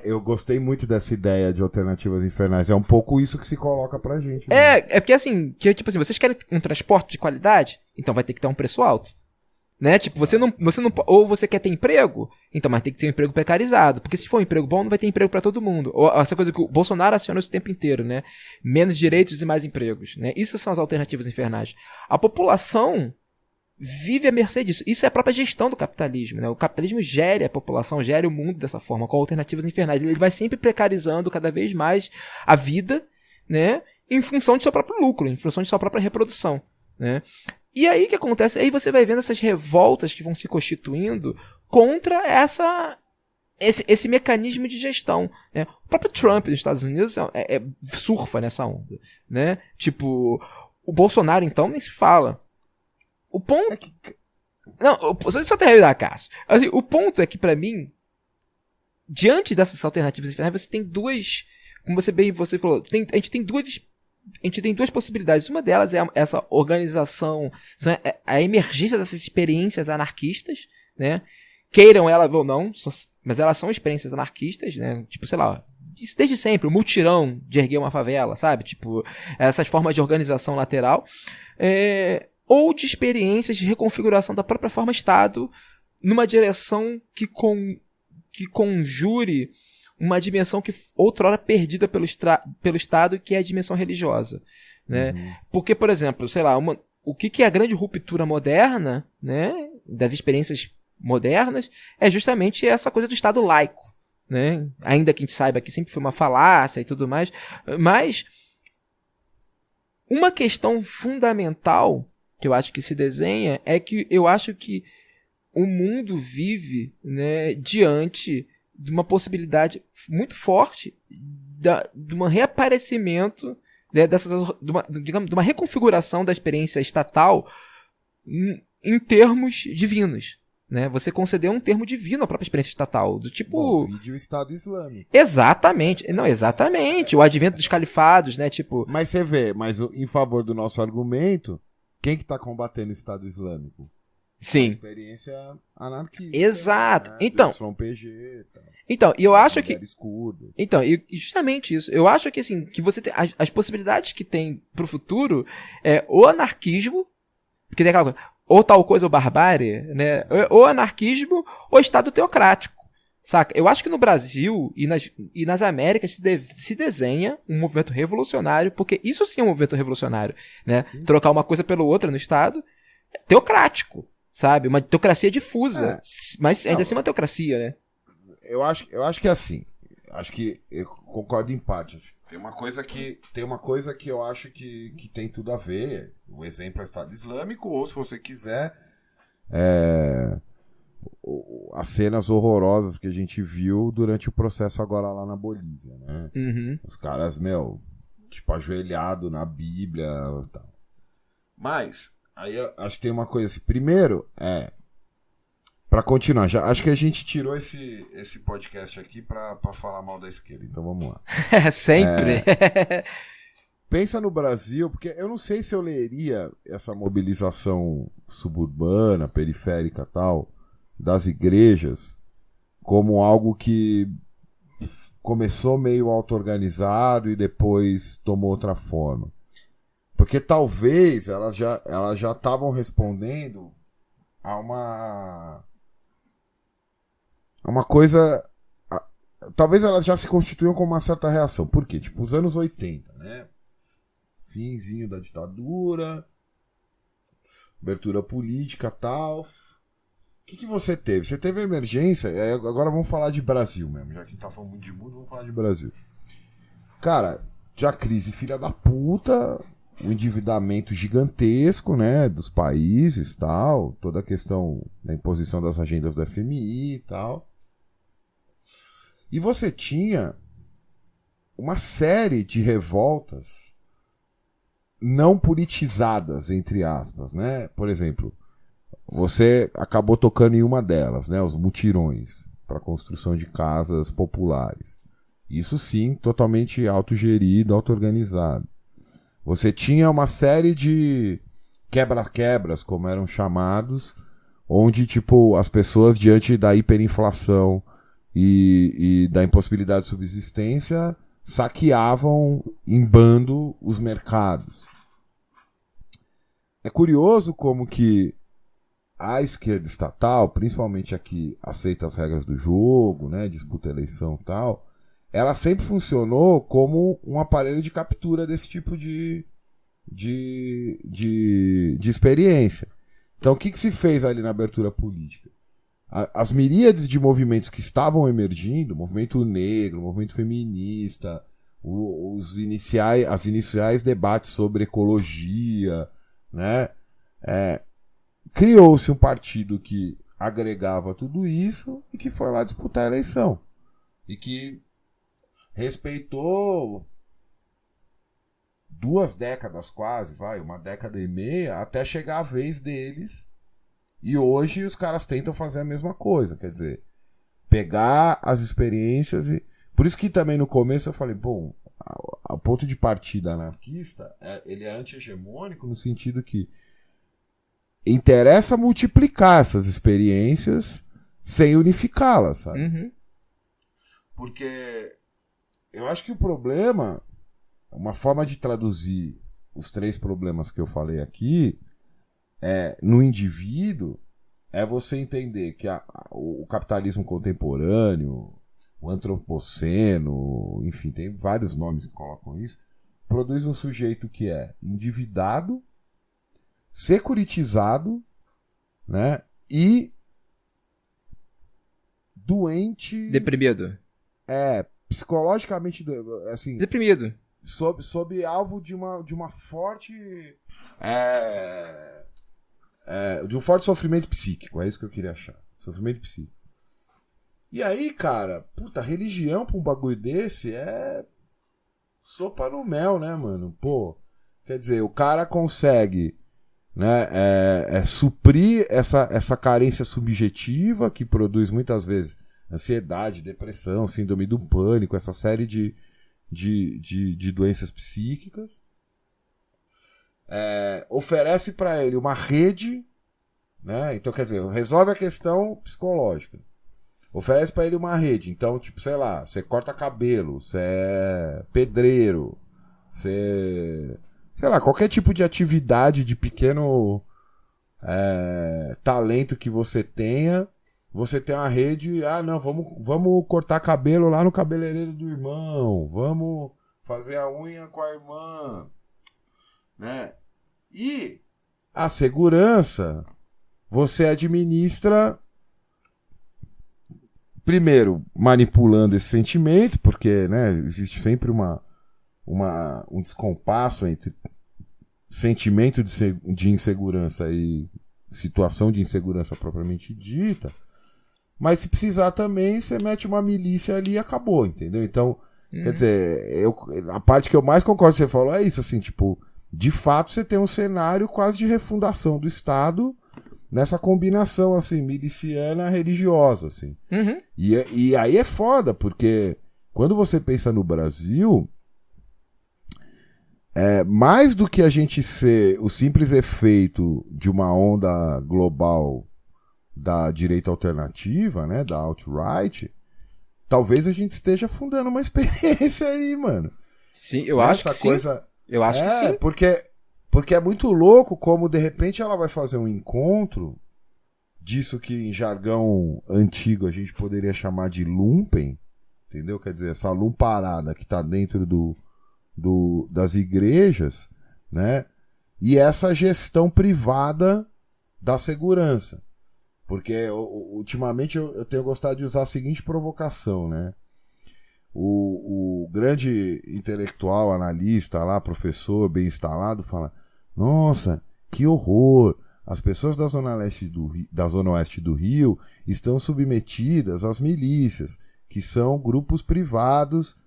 eu gostei muito dessa ideia de alternativas infernais, é um pouco isso que se coloca pra gente. Né? É porque assim, tipo assim, vocês querem um transporte de qualidade? Então vai ter que ter um preço alto. Né? Tipo, você não, ou você quer ter emprego, então, mas tem que ter um emprego precarizado, porque se for um emprego bom, não vai ter emprego pra todo mundo. Ou essa coisa que o Bolsonaro aciona isso o tempo inteiro, né? Menos direitos e mais empregos, né? Isso são as alternativas infernais. A população vive à mercê disso. Isso é a própria gestão do capitalismo, né? O capitalismo gere a população, gere o mundo dessa forma, com alternativas infernais. Ele vai sempre precarizando cada vez mais a vida, né? Em função de seu próprio lucro, em função de sua própria reprodução, né? E aí o que acontece? Aí você vai vendo essas revoltas que vão se constituindo contra esse mecanismo de gestão. Né? O próprio Trump dos Estados Unidos surfa nessa onda. Né? Tipo, o Bolsonaro, então, nem se fala. O ponto... Não, só terminar, Cássio. Assim, o ponto é que, pra mim, diante dessas alternativas infernais, você tem duas... Como você falou, a gente tem duas possibilidades. Uma delas é essa organização, a emergência dessas experiências anarquistas, né? Queiram elas ou não, mas elas são experiências anarquistas, né? Tipo, sei lá, isso desde sempre, o mutirão de erguer uma favela, sabe? Tipo, essas formas de organização lateral. Ou de experiências de reconfiguração da própria forma Estado numa direção que conjure uma dimensão que outrora perdida pelo Estado, que é a dimensão religiosa, né? Uhum. Porque, por exemplo, sei lá, o que é a grande ruptura moderna, né, das experiências modernas, é justamente essa coisa do Estado laico, né? Ainda que a gente saiba que sempre foi uma falácia e tudo mais, mas uma questão fundamental que eu acho que se desenha é que eu acho que o mundo vive, né, diante de uma possibilidade muito forte de um reaparecimento, né, de uma reconfiguração da experiência estatal em termos divinos. Né? Você concedeu um termo divino à própria experiência estatal, do tipo... vídeo Estado Islâmico. Exatamente. Não, exatamente. O advento dos califados, né? Tipo... Mas você vê, em favor do nosso argumento, quem que está combatendo o Estado Islâmico? Sim. A experiência anarquista. Exato. Né? Então... PG e tal. Então, e eu acho que... Escudas. Então, e justamente isso. Eu acho que, assim, que você tem... As possibilidades que tem pro futuro é o anarquismo, porque tem aquela coisa... ou tal coisa ou barbárie, né? Ou anarquismo ou Estado teocrático, saca? Eu acho que no Brasil e nas Américas se desenha um movimento revolucionário, porque isso sim é um movimento revolucionário, né? Sim. Trocar uma coisa pela outra no Estado, teocrático, sabe? Uma teocracia difusa, mas ainda assim uma teocracia, né? Eu acho que é assim. Acho que eu concordo em parte. Assim. Tem uma coisa que eu acho que tem tudo a ver. O exemplo é o Estado Islâmico, ou se você quiser, as cenas horrorosas que a gente viu durante o processo agora lá na Bolívia, né? Uhum. Os caras, tipo, ajoelhado na Bíblia e tal. Mas, aí eu acho que tem uma coisa assim. Primeiro, pra continuar, acho que a gente tirou esse podcast aqui pra falar mal da esquerda, então vamos lá. Sempre. Pensa no Brasil, porque eu não sei se eu leria essa mobilização suburbana, periférica tal, das igrejas, como algo que começou meio auto-organizado e depois tomou outra forma. Porque talvez elas já estavam respondendo a uma coisa. Talvez elas já se constituíam com uma certa reação. Por quê? Tipo, os anos 80, né? Finzinho da ditadura, abertura política e tal. O que você teve? Você teve a emergência. Agora vamos falar de Brasil mesmo. Já que a gente tá falando muito de mundo, vamos falar de Brasil. Cara, já crise filha da puta. O endividamento gigantesco, né, dos países, tal, toda a questão da imposição das agendas do FMI e tal. E você tinha uma série de revoltas não politizadas, entre aspas, né? Por exemplo, você acabou tocando em uma delas, né, os mutirões para a construção de casas populares. Isso sim, totalmente autogerido, auto-organizado. Você tinha uma série de quebra-quebras, como eram chamados, onde tipo, as pessoas, diante da hiperinflação e da impossibilidade de subsistência, saqueavam em bando os mercados. É curioso como que a esquerda estatal, principalmente a que aceita as regras do jogo, né, disputa eleição e tal, ela sempre funcionou como um aparelho de captura desse tipo de experiência. Então, o que se fez ali na abertura política? As miríades de movimentos que estavam emergindo, movimento negro, movimento feminista, as iniciais debates sobre ecologia, né? Criou-se um partido que agregava tudo isso e que foi lá disputar a eleição. E que respeitou 2 décadas quase, uma década e meia, até chegar a vez deles. E hoje os caras tentam fazer a mesma coisa, quer dizer, pegar as experiências e... Por isso que também no começo eu falei, bom, o ponto de partida anarquista, ele é anti-hegemônico no sentido que interessa multiplicar essas experiências sem unificá-las, sabe? Uhum. Porque eu acho que o problema, uma forma de traduzir os 3 problemas que eu falei aqui, no indivíduo, é você entender que o capitalismo contemporâneo, o antropoceno, enfim, tem vários nomes que colocam isso, produz um sujeito que é endividado, securitizado, né, e doente... Deprimido. Psicologicamente, assim... Deprimido. Sob alvo de uma forte... de um forte sofrimento psíquico, é isso que eu queria achar. Sofrimento psíquico. E aí, cara, religião pra um bagulho desse é sopa no mel, né, mano? Pô, quer dizer, o cara consegue, né, suprir essa carência subjetiva que produz muitas vezes ansiedade, depressão, síndrome do pânico, essa série de doenças psíquicas. Oferece para ele uma rede, né? Então, quer dizer, resolve a questão psicológica. Oferece para ele uma rede. Então, tipo, sei lá, você corta cabelo, você é pedreiro, você... Sei lá, qualquer tipo de atividade de pequeno talento que você tenha, você tem uma rede, não, vamos cortar cabelo lá no cabeleireiro do irmão, vamos fazer a unha com a irmã, né? E a segurança, você administra, primeiro, manipulando esse sentimento, porque, né, existe sempre um descompasso entre sentimento de insegurança e situação de insegurança propriamente dita, mas se precisar também, você mete uma milícia ali e acabou, entendeu? Então, quer dizer, a parte que eu mais concordo que você falou é isso, assim, tipo, de fato você tem um cenário quase de refundação do Estado nessa combinação, assim, miliciana religiosa, assim. E aí é foda, porque quando você pensa no Brasil, mais do que a gente ser o simples efeito de uma onda global da direita alternativa, né, da alt-right, talvez a gente esteja fundando uma experiência aí, mano. Sim, eu acho que coisa... sim. Eu acho que sim. Porque é muito louco como, de repente, ela vai fazer um encontro disso que em jargão antigo a gente poderia chamar de lumpen, entendeu? Quer dizer, essa lumparada que tá dentro das igrejas, né? E essa gestão privada da segurança. Porque ultimamente eu tenho gostado de usar a seguinte provocação, né? O grande intelectual, analista lá, professor bem instalado, fala: nossa, que horror! As pessoas da Zona Oeste do Rio estão submetidas às milícias, que são grupos privados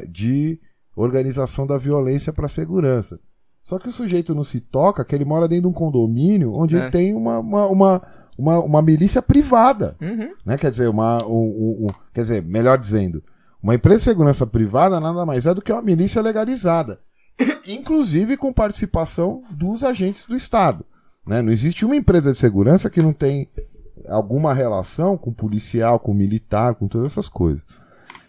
de organização da violência para a segurança. Só que o sujeito não se toca que ele mora dentro de um condomínio onde ele tem uma milícia privada. Né? Quer dizer, quer dizer, melhor dizendo, uma empresa de segurança privada nada mais é do que uma milícia legalizada, inclusive com participação dos agentes do Estado. Né? Não existe uma empresa de segurança que não tem alguma relação com policial, com militar, com todas essas coisas.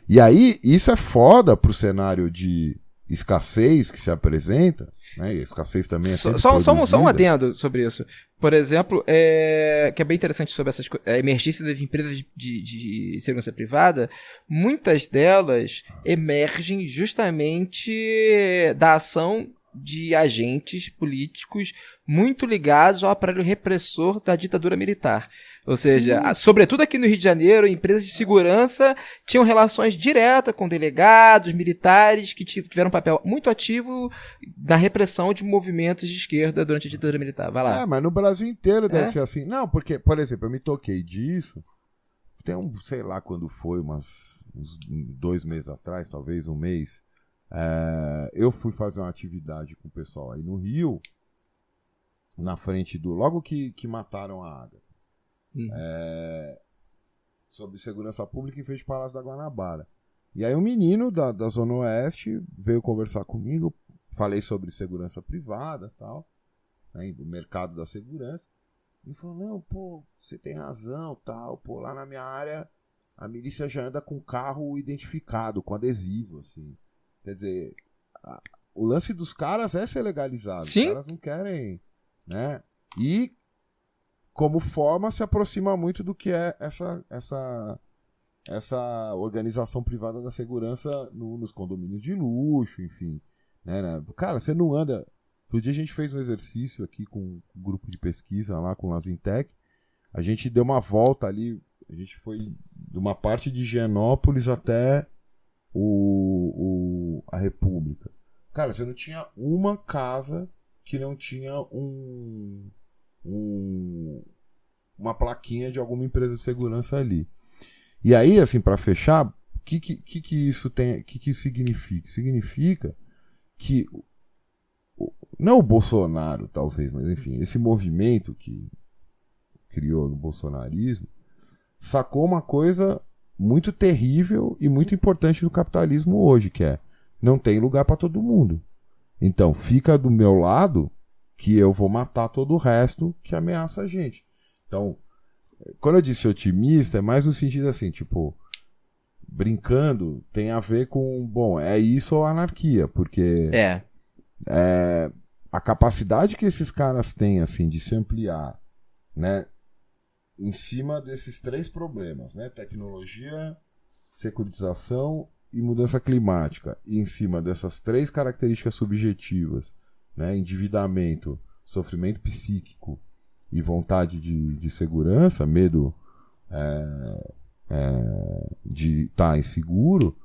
E aí, isso é foda pro cenário de escassez que se apresenta, né? E a escassez também é sempre só um adendo sobre isso. Por exemplo, que é bem interessante sobre a emergência das empresas de segurança privada, muitas delas emergem justamente da ação de agentes políticos muito ligados ao aparelho repressor da ditadura militar. Ou seja, sobretudo aqui no Rio de Janeiro, empresas de segurança tinham relações diretas com delegados, militares, que tiveram um papel muito ativo na repressão de movimentos de esquerda durante a ditadura militar. Vai lá. Mas no Brasil inteiro deve ser assim. Não, porque, por exemplo, eu me toquei disso, tem sei lá quando foi, uns 2 meses atrás, talvez um mês, eu fui fazer uma atividade com o pessoal aí no Rio, na frente logo que mataram a Ágata. Sobre segurança pública em frente ao Palácio da Guanabara. E aí um menino da Zona Oeste veio conversar comigo, falei sobre segurança privada e tal, né, do mercado da segurança, e falou: não, pô, você tem razão, tal, pô, lá na minha área a milícia já anda com carro identificado, com adesivo, assim. Quer dizer, o lance dos caras é ser legalizado. Sim. Os caras não querem, né? E como forma se aproxima muito do que é essa organização privada da segurança nos condomínios de luxo, enfim. Né? Cara, você não anda... Outro dia a gente fez um exercício aqui com um grupo de pesquisa lá com o Lazintec. A gente deu uma volta ali, a gente foi de uma parte de Higienópolis até a República. Cara, você não tinha uma casa que não tinha uma plaquinha de alguma empresa de segurança ali. E aí, assim, para fechar, o que isso tem, que isso significa? Significa que não o Bolsonaro, talvez, mas enfim, esse movimento que criou o bolsonarismo sacou uma coisa muito terrível e muito importante do capitalismo hoje, que é: não tem lugar para todo mundo. Então, fica do meu lado que eu vou matar todo o resto que ameaça a gente. Então, quando eu disse otimista, é mais no sentido assim, tipo, brincando, tem a ver com, bom, é isso ou anarquia, porque a capacidade que esses caras têm, assim, de se ampliar né, em cima desses 3 problemas, né, tecnologia, securitização e mudança climática, e em cima dessas 3 características subjetivas, né, endividamento, sofrimento psíquico e vontade de segurança, medo de estar inseguro,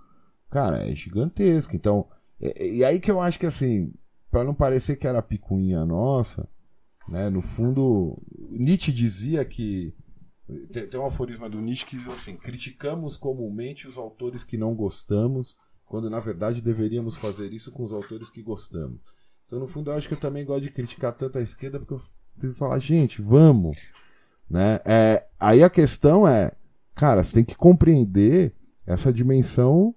cara, é gigantesco. Então, e aí que eu acho que, assim, para não parecer que era picuinha nossa, né, no fundo, Nietzsche dizia que tem um aforisma do Nietzsche que diz assim: criticamos comumente os autores que não gostamos, quando na verdade deveríamos fazer isso com os autores que gostamos. Então, no fundo, eu acho que eu também gosto de criticar tanto a esquerda, porque eu preciso falar, gente, vamos, né? Aí a questão é, cara, você tem que compreender essa dimensão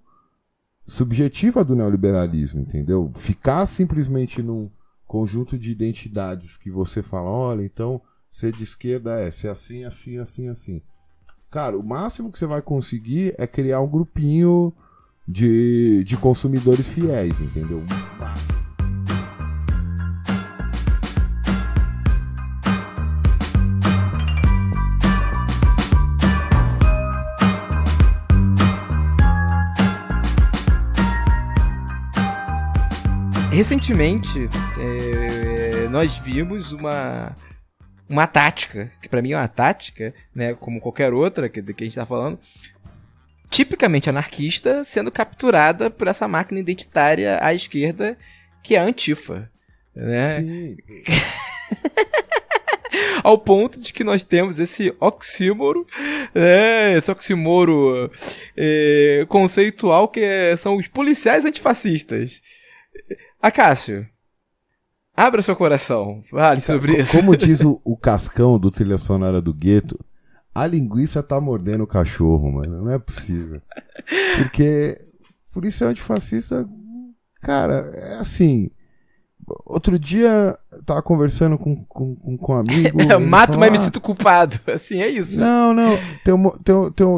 subjetiva do neoliberalismo, entendeu? Ficar simplesmente num conjunto de identidades que você fala, olha, então ser de esquerda é ser assim, assim, assim, assim. Cara, o máximo que você vai conseguir é criar um grupinho de consumidores fiéis, entendeu? O máximo. Recentemente, nós vimos uma tática, que pra mim é uma tática, né, como qualquer outra que a gente tá falando, tipicamente anarquista, sendo capturada por essa máquina identitária à esquerda, que é a Antifa, né? Sim. Ao ponto de que nós temos esse oxímoro, conceitual, que são os policiais antifascistas. Acácio, abra seu coração, fale sobre isso. Como diz o Cascão do Trilha Sonora do Gueto, a linguiça tá mordendo o cachorro, mano. Não é possível. Porque policial antifascista, cara, é assim. Outro dia eu tava conversando com um amigo. Mato, mas me sinto culpado. Assim, é isso. Não.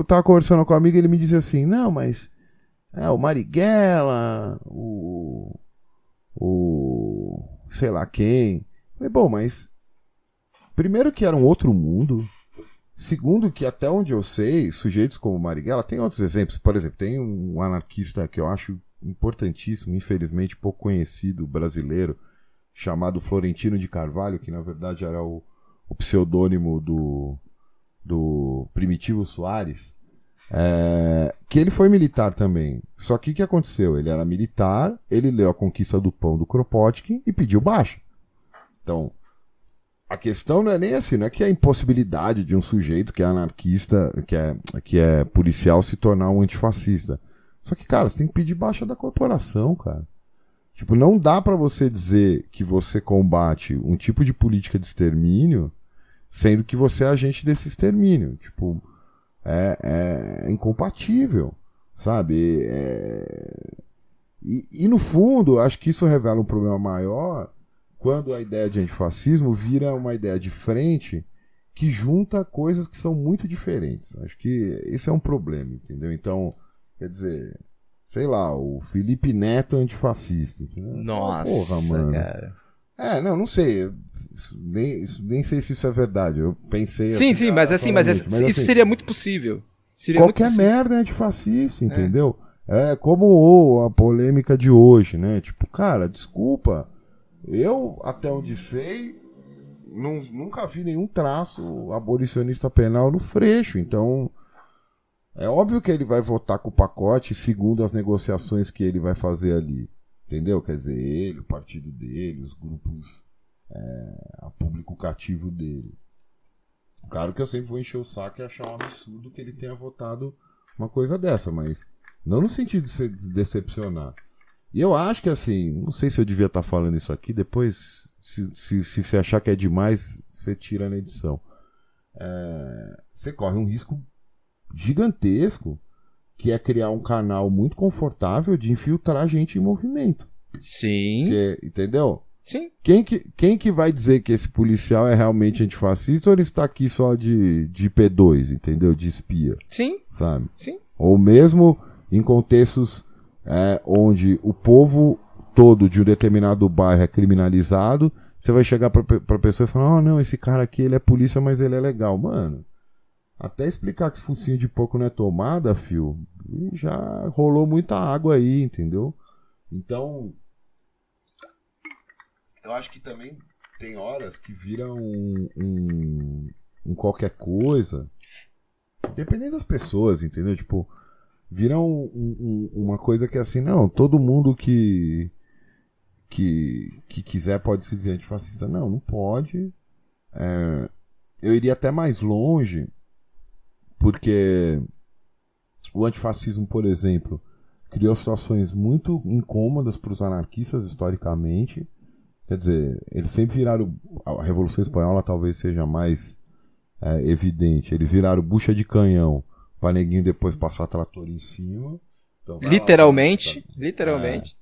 Tava conversando com um amigo e ele me dizia assim: não, mas o Marighella, o sei lá quem. Falei, bom, mas primeiro que era um outro mundo. Segundo que até onde eu sei, sujeitos como Marighella, tem outros exemplos. Por exemplo, tem um anarquista que eu acho importantíssimo, infelizmente pouco conhecido, brasileiro, chamado Florentino de Carvalho, que na verdade era o pseudônimo do Primitivo Soares. Que ele foi militar também. Só que o que aconteceu? Ele era militar, ele leu A Conquista do Pão do Kropotkin e pediu baixa. Então, a questão não é nem assim, não é que é a impossibilidade de um sujeito que é anarquista, que é policial, se tornar um antifascista. Só que, cara, você tem que pedir baixa da corporação, cara. Tipo, não dá pra você dizer que você combate um tipo de política de extermínio, sendo que você é agente desse extermínio. Tipo, é incompatível, sabe? E no fundo, acho que isso revela um problema maior quando a ideia de antifascismo vira uma ideia de frente que junta coisas que são muito diferentes. Acho que esse é um problema, entendeu? Então, quer dizer, sei lá, o Felipe Neto antifascista, entendeu? Nossa, porra, mano. cara. Não sei. Nem sei se isso é verdade. Eu pensei Sim, mas isso seria muito possível. Qualquer merda é antifascista, entendeu? É como a polêmica de hoje, né? Tipo, cara, desculpa. Eu, até onde sei, nunca vi nenhum traço abolicionista penal no Freixo. Então, é óbvio que ele vai votar com o pacote segundo as negociações que ele vai fazer ali. Entendeu? Quer dizer, ele, o partido dele, os grupos, a público cativo dele. Claro que eu sempre vou encher o saco e achar um absurdo que ele tenha votado uma coisa dessa, mas não no sentido de se decepcionar. E eu acho que assim, não sei se eu devia estar falando isso aqui, depois, se você achar que é demais, você tira na edição. Você corre um risco gigantesco, que é criar um canal muito confortável de infiltrar gente em movimento. Sim. Entendeu? Sim. Quem que vai dizer que esse policial é realmente antifascista ou ele está aqui só de P2, entendeu? De espia. Sim. Sabe? Sim. Ou mesmo em contextos onde o povo todo de um determinado bairro é criminalizado, você vai chegar pra pessoa e falar, não, esse cara aqui ele é polícia, mas ele é legal. Mano, até explicar que esse focinho de porco não é tomada, fio, já rolou muita água aí, entendeu? Então, eu acho que também tem horas que vira um qualquer coisa, dependendo das pessoas, entendeu? Tipo, vira uma coisa que é assim, não, todo mundo que quiser pode se dizer antifascista. Não pode. Eu iria até mais longe, porque o antifascismo, por exemplo, criou situações muito incômodas para os anarquistas historicamente. Quer dizer, eles sempre viraram... A Revolução Espanhola talvez seja mais evidente. Eles viraram bucha de canhão para neguinho depois passar trator em cima. Então, literalmente. Literalmente.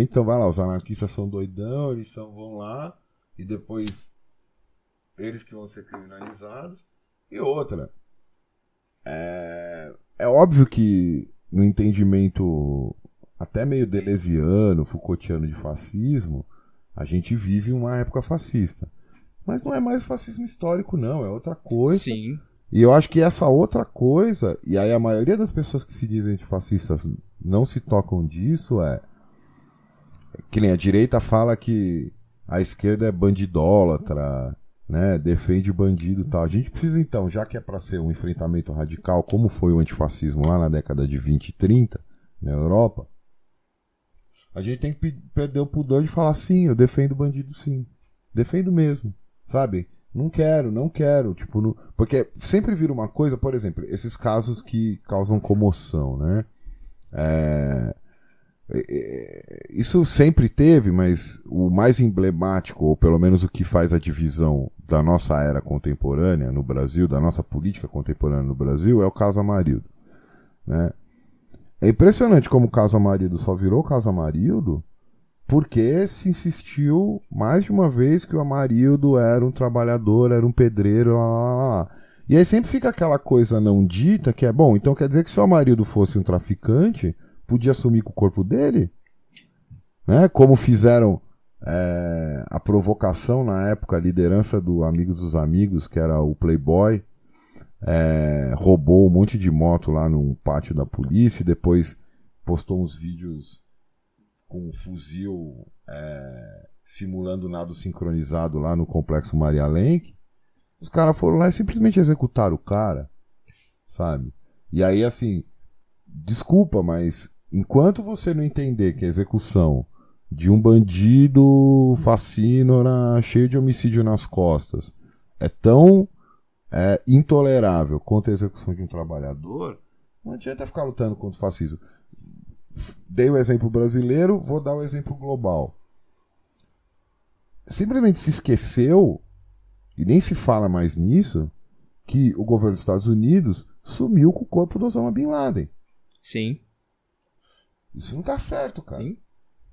Então vai lá, os anarquistas são doidão, eles vão lá e depois eles que vão ser criminalizados. E outra, é óbvio que no entendimento até meio deleuziano, Foucaultiano de fascismo, a gente vive uma época fascista. Mas não é mais fascismo histórico, não, é outra coisa. Sim. E eu acho que essa outra coisa, e aí a maioria das pessoas que se dizem antifascistas não se tocam disso, que nem a direita fala que a esquerda é bandidólatra, né, defende bandido e tal. A gente precisa então, já que é para ser um enfrentamento radical, como foi o antifascismo lá na década de 20 e 30, na Europa, a gente tem que perder o pudor de falar, sim, eu defendo bandido sim. Defendo mesmo, sabe? Não quero, tipo, porque sempre vira uma coisa, por exemplo, esses casos que causam comoção, né? Isso sempre teve, mas o mais emblemático, ou pelo menos o que faz a divisão da nossa era contemporânea no Brasil, da nossa política contemporânea no Brasil, é o caso Amarildo, né? É impressionante como o caso Amarildo só virou caso Amarildo porque se insistiu mais de uma vez que o Amarildo era um trabalhador, era um pedreiro, lá. E aí sempre fica aquela coisa não dita que é, bom, então quer dizer que se o Amarildo fosse um traficante, podia sumir com o corpo dele? Né? Como fizeram a provocação na época, a liderança do Amigo dos Amigos, que era o Playboy, roubou um monte de moto lá no pátio da polícia e depois postou uns vídeos com um fuzil simulando nado sincronizado lá no Complexo Maria Lenk. Os caras foram lá e simplesmente executaram o cara, sabe? E aí, assim, desculpa, mas enquanto você não entender que a execução de um bandido fascínora cheio de homicídio nas costas é tão intolerável quanto a execução de um trabalhador, não adianta ficar lutando contra o fascismo. Dei o exemplo brasileiro, vou dar o exemplo global. Simplesmente se esqueceu, e nem se fala mais nisso, que o governo dos Estados Unidos sumiu com o corpo do Osama Bin Laden. Sim. Isso não tá certo, cara. Sim.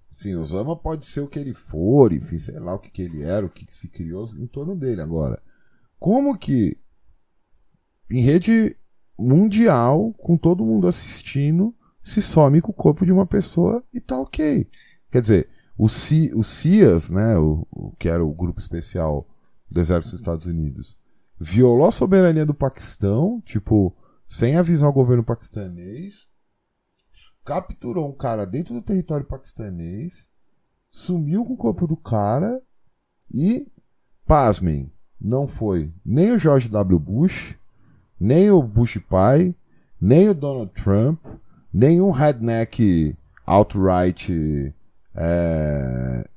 Sim, Osama pode ser o que ele for, enfim, sei lá o que ele era, o que se criou em torno dele. Agora, como que em rede mundial, com todo mundo assistindo, se some com o corpo de uma pessoa e tá ok? Quer dizer, o CIAS, né, o que era o grupo especial do Exército dos Estados Unidos, violou a soberania do Paquistão, tipo, sem avisar o governo paquistanês, capturou um cara dentro do território paquistanês, sumiu com o corpo do cara e, pasmem, não foi nem o George W. Bush, nem o Bush pai, nem o Donald Trump, nenhum redneck alt-right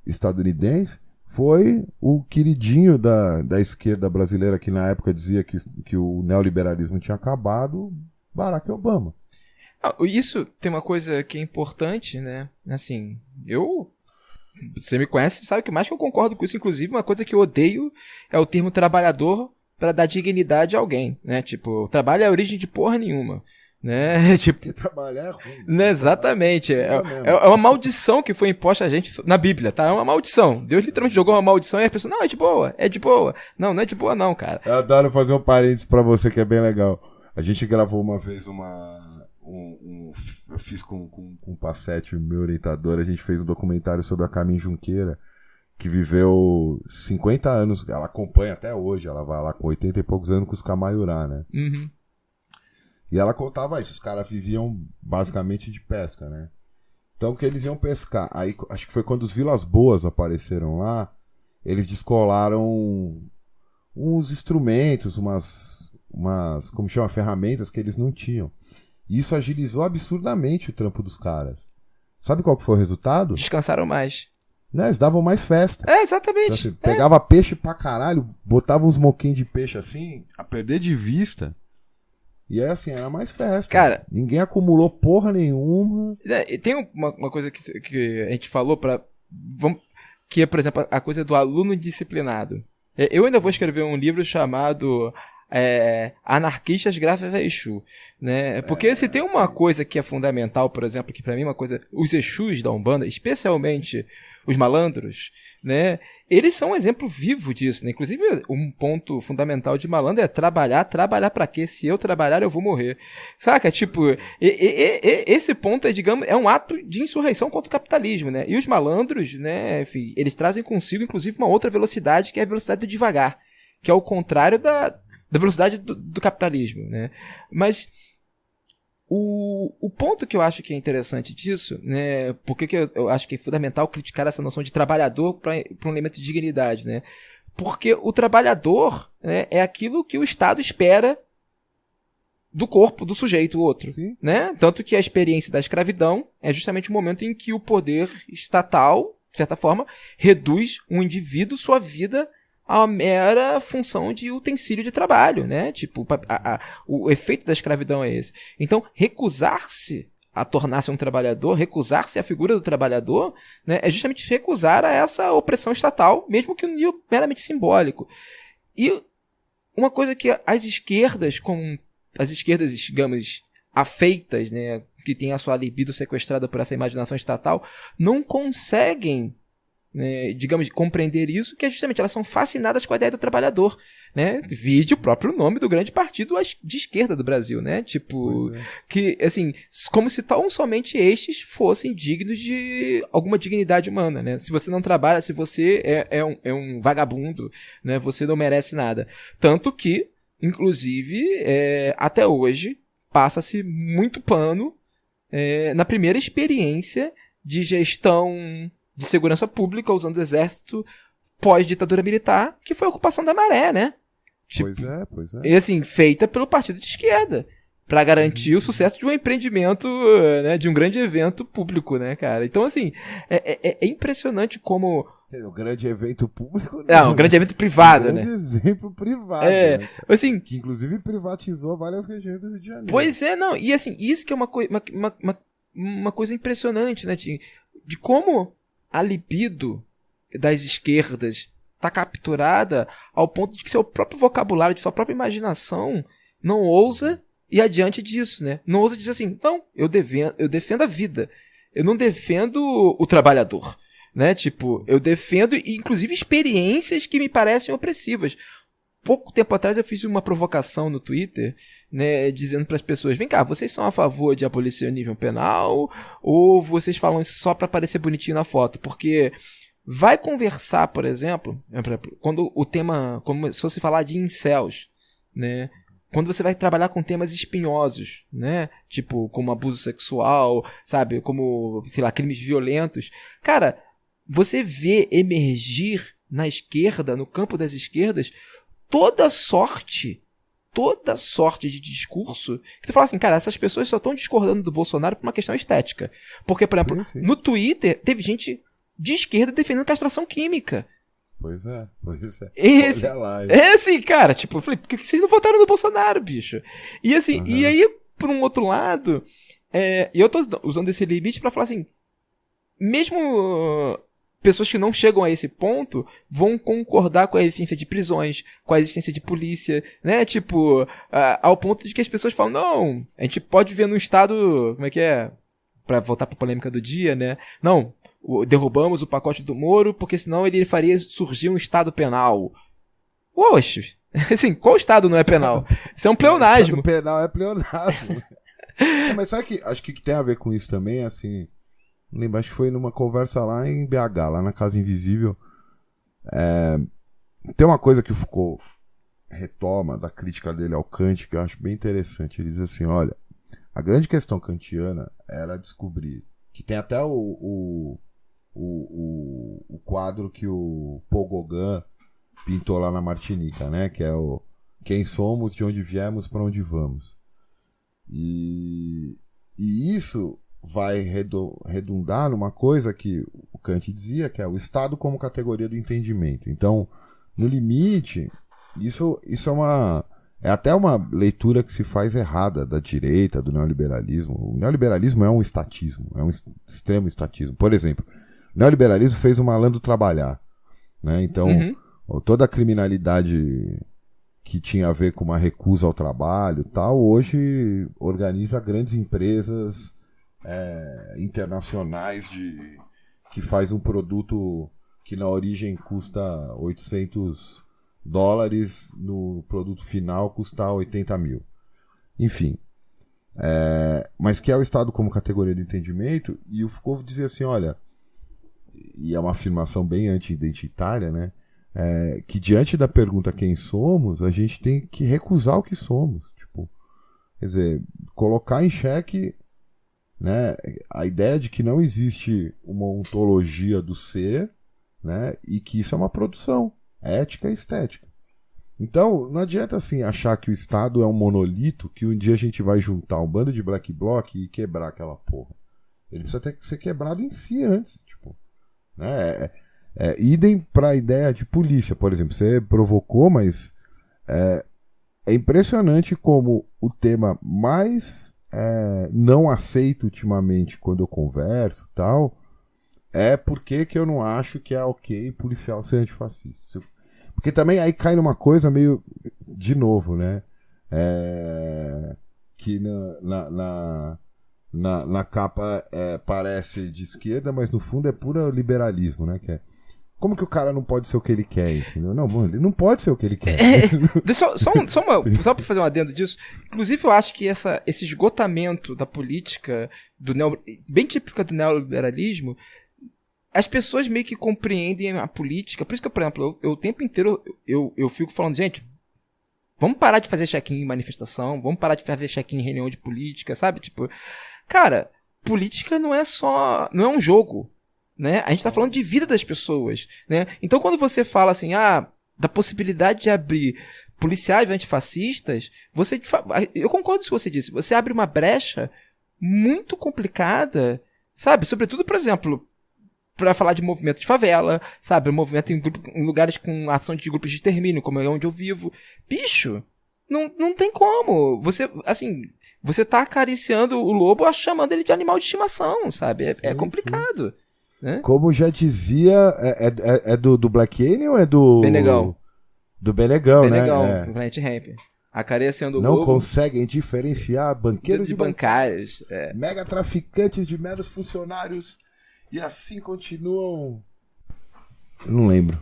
estadunidense, foi o queridinho da esquerda brasileira que na época dizia que o neoliberalismo tinha acabado, Barack Obama. Isso tem uma coisa que é importante, né? Assim, você me conhece, sabe que mais que eu concordo com isso. Inclusive, uma coisa que eu odeio é o termo trabalhador para dar dignidade a alguém, né? Tipo, trabalho é a origem de porra nenhuma. Né? Tipo, porque trabalhar é ruim. Né? Exatamente. É uma maldição que foi imposta a gente na Bíblia, tá? É uma maldição. Deus literalmente jogou uma maldição e a pessoa, não, é de boa, é de boa. Não, não é de boa não, cara. Eu adoro fazer um parênteses pra você que é bem legal. A gente gravou uma vez um eu fiz com o Passetti, meu orientador, a gente fez um documentário sobre a Carmen Junqueira, que viveu 50 anos, ela acompanha até hoje, ela vai lá com 80 e poucos anos com os Camaiurá, né? Uhum. E ela contava isso, os caras viviam basicamente de pesca, né? Então que eles iam pescar, aí acho que foi quando os Vilas Boas apareceram lá, eles descolaram uns instrumentos, umas como chama, ferramentas que eles não tinham. E isso agilizou absurdamente o trampo dos caras. Sabe qual que foi o resultado? Descansaram mais. Né, eles davam mais festa. Exatamente. Então, assim, pegava peixe pra caralho, botava uns moquinhos de peixe assim, a perder de vista. E aí assim, era mais festa. Cara, ninguém acumulou porra nenhuma. Tem uma coisa que a gente falou que é, por exemplo, a coisa do aluno disciplinado. Eu ainda vou escrever um livro chamado Anarquistas graças a Exu, né? Porque se tem uma coisa que é fundamental, por exemplo, que pra mim é uma coisa, os Exus da Umbanda, especialmente os malandros, né? Eles são um exemplo vivo disso, né? Inclusive, um ponto fundamental de malandro é trabalhar pra quê? Se eu trabalhar, eu vou morrer. Saca? Tipo, esse ponto é, digamos, é um ato de insurreição contra o capitalismo, né? E os malandros, né, enfim, eles trazem consigo, inclusive, uma outra velocidade, que é a velocidade do devagar, que é o contrário da velocidade do capitalismo, né? Mas o ponto que eu acho que é interessante disso, né? Porque que eu acho que é fundamental criticar essa noção de trabalhador para um elemento de dignidade, né? Porque o trabalhador, né, é aquilo que o Estado espera do corpo do sujeito outro, Sim. Né? Tanto que a experiência da escravidão é justamente o momento em que o poder estatal, de certa forma, reduz um indivíduo, sua vida, a mera função de utensílio de trabalho, né? Tipo, o efeito da escravidão é esse. Então, recusar-se a tornar-se um trabalhador, recusar-se à figura do trabalhador, né, é justamente recusar a essa opressão estatal, mesmo que um nível meramente simbólico. E uma coisa que as esquerdas, digamos, afeitas, né, que têm a sua libido sequestrada por essa imaginação estatal, não conseguem, né, digamos, compreender isso, que é justamente elas são fascinadas com a ideia do trabalhador, né? Vide o próprio nome do grande partido de esquerda do Brasil, né? Tipo, que, assim, como se tão somente estes fossem dignos de alguma dignidade humana, né? Se você não trabalha, se você é um vagabundo, né? Você não merece nada. Tanto que, inclusive, até hoje, passa-se muito pano na primeira experiência de gestão de segurança pública usando o exército pós-ditadura militar, que foi a ocupação da Maré, né? Tipo, Pois é. E assim, feita pelo partido de esquerda, para garantir o sucesso de um empreendimento, né, de um grande evento público, né, cara? Então, assim, é impressionante como... O grande evento público... Não, um grande evento privado, né? Um grande exemplo privado, né? Assim, que inclusive privatizou várias regiões do Rio de Janeiro. Pois é, não, e assim, isso que é uma coisa impressionante, né, Tim? De como a libido das esquerdas está capturada ao ponto de que seu próprio vocabulário, de sua própria imaginação, não ousa ir adiante disso, né? Não ousa dizer assim, não, eu defendo a vida, eu não defendo o trabalhador, né? Tipo, eu defendo, inclusive, experiências que me parecem opressivas. Pouco tempo atrás eu fiz uma provocação no Twitter, né, dizendo para as pessoas, vem cá, vocês são a favor de abolicionismo penal ou vocês falam isso só para parecer bonitinho na foto? Porque vai conversar, por exemplo, quando o tema, como se fosse falar de incels, né, quando você vai trabalhar com temas espinhosos, né, tipo como abuso sexual, sabe, como, sei lá, crimes violentos, cara, você vê emergir na esquerda, no campo das esquerdas, toda sorte de discurso, que tu fala assim, cara, essas pessoas só estão discordando do Bolsonaro por uma questão estética. Porque, por exemplo, sim. No Twitter, teve gente de esquerda defendendo castração química. Pois é. Olha lá. Assim, cara, tipo, eu falei, por que vocês não votaram no Bolsonaro, bicho? E assim, e aí, por um outro lado, eu tô usando esse limite pra falar assim, mesmo... pessoas que não chegam a esse ponto vão concordar com a existência de prisões, com a existência de polícia, né? Tipo, ao ponto de que as pessoas falam, não, a gente pode ver no estado, como é que é? Pra voltar pra polêmica do dia, né? Não, derrubamos o pacote do Moro porque senão ele faria surgir um estado penal. Oxe, assim, qual estado não é penal? Isso é um pleonasmo. O estado penal é pleonasmo. Mas sabe que acho que tem a ver com isso também, assim. Não lembro, acho que foi numa conversa lá em BH, lá na Casa Invisível. Tem uma coisa que o Foucault retoma da crítica dele ao Kant, que eu acho bem interessante. Ele diz assim, olha, a grande questão kantiana era descobrir, que tem até o quadro que o Paul Gauguin pintou lá na Martinica, né? Que é o Quem somos, de onde viemos, para onde vamos. E isso vai redundar numa coisa que o Kant dizia, que é o Estado como categoria do entendimento. Então, no limite, isso é até uma leitura que se faz errada da direita, do neoliberalismo. O neoliberalismo é um estatismo, é um extremo estatismo. Por exemplo, o neoliberalismo fez o malandro trabalhar, né? Então, toda a criminalidade que tinha a ver com uma recusa ao trabalho e tal, hoje organiza grandes empresas internacionais que faz um produto que na origem custa $800, no produto final custa 80 mil. Enfim. Mas que é o Estado como categoria de entendimento, e o Foucault dizia assim, olha, e é uma afirmação bem anti-identitária, né? Que diante da pergunta quem somos, a gente tem que recusar o que somos. Tipo, quer dizer, colocar em xeque, né, a ideia de que não existe uma ontologia do ser, né, e que isso é uma produção ética e estética. Então, não adianta assim achar que o Estado é um monolito, que um dia a gente vai juntar um bando de black bloc e quebrar aquela porra. Ele precisa ter que ser quebrado em si antes. Tipo, né? Idem para a ideia de polícia, por exemplo. Você provocou, mas é impressionante como o tema mais não aceito ultimamente quando eu converso e tal, é porque que eu não acho que é ok policial ser antifascista. Porque também aí cai numa coisa meio, de novo, né? Que na capa parece de esquerda, mas no fundo é puro liberalismo, né? Que como que o cara não pode ser o que ele quer, entendeu? Não, mano, ele não pode ser o que ele quer. Só pra fazer um adendo disso, inclusive eu acho que esse esgotamento da política, bem típica do neoliberalismo, as pessoas meio que compreendem a política. Por isso que, por exemplo, eu o tempo inteiro eu fico falando, gente, vamos parar de fazer check-in em manifestação, vamos parar de fazer check-in em reunião de política, sabe? Tipo, cara, política não é um jogo, né? A gente tá falando de vida das pessoas, né? Então quando você fala assim, da possibilidade de abrir policiais antifascistas, eu concordo com o que você disse, você abre uma brecha muito complicada, sabe? Sobretudo, por exemplo, para falar de movimento de favela, sabe? Movimento em lugares com ação de grupos de extermínio, como é onde eu vivo. Bicho, não tem como. Você tá acariciando o lobo chamando ele de animal de estimação, sabe? É complicado. Né? Como já dizia, é do Black Alien ou é do... Benegão. Do Benegão, né? Benegão, do Planet Ramp. Acariciando o não lobo. Não conseguem diferenciar banqueiros de bancários. Mega traficantes de meros funcionários. E assim continuam. Eu não lembro.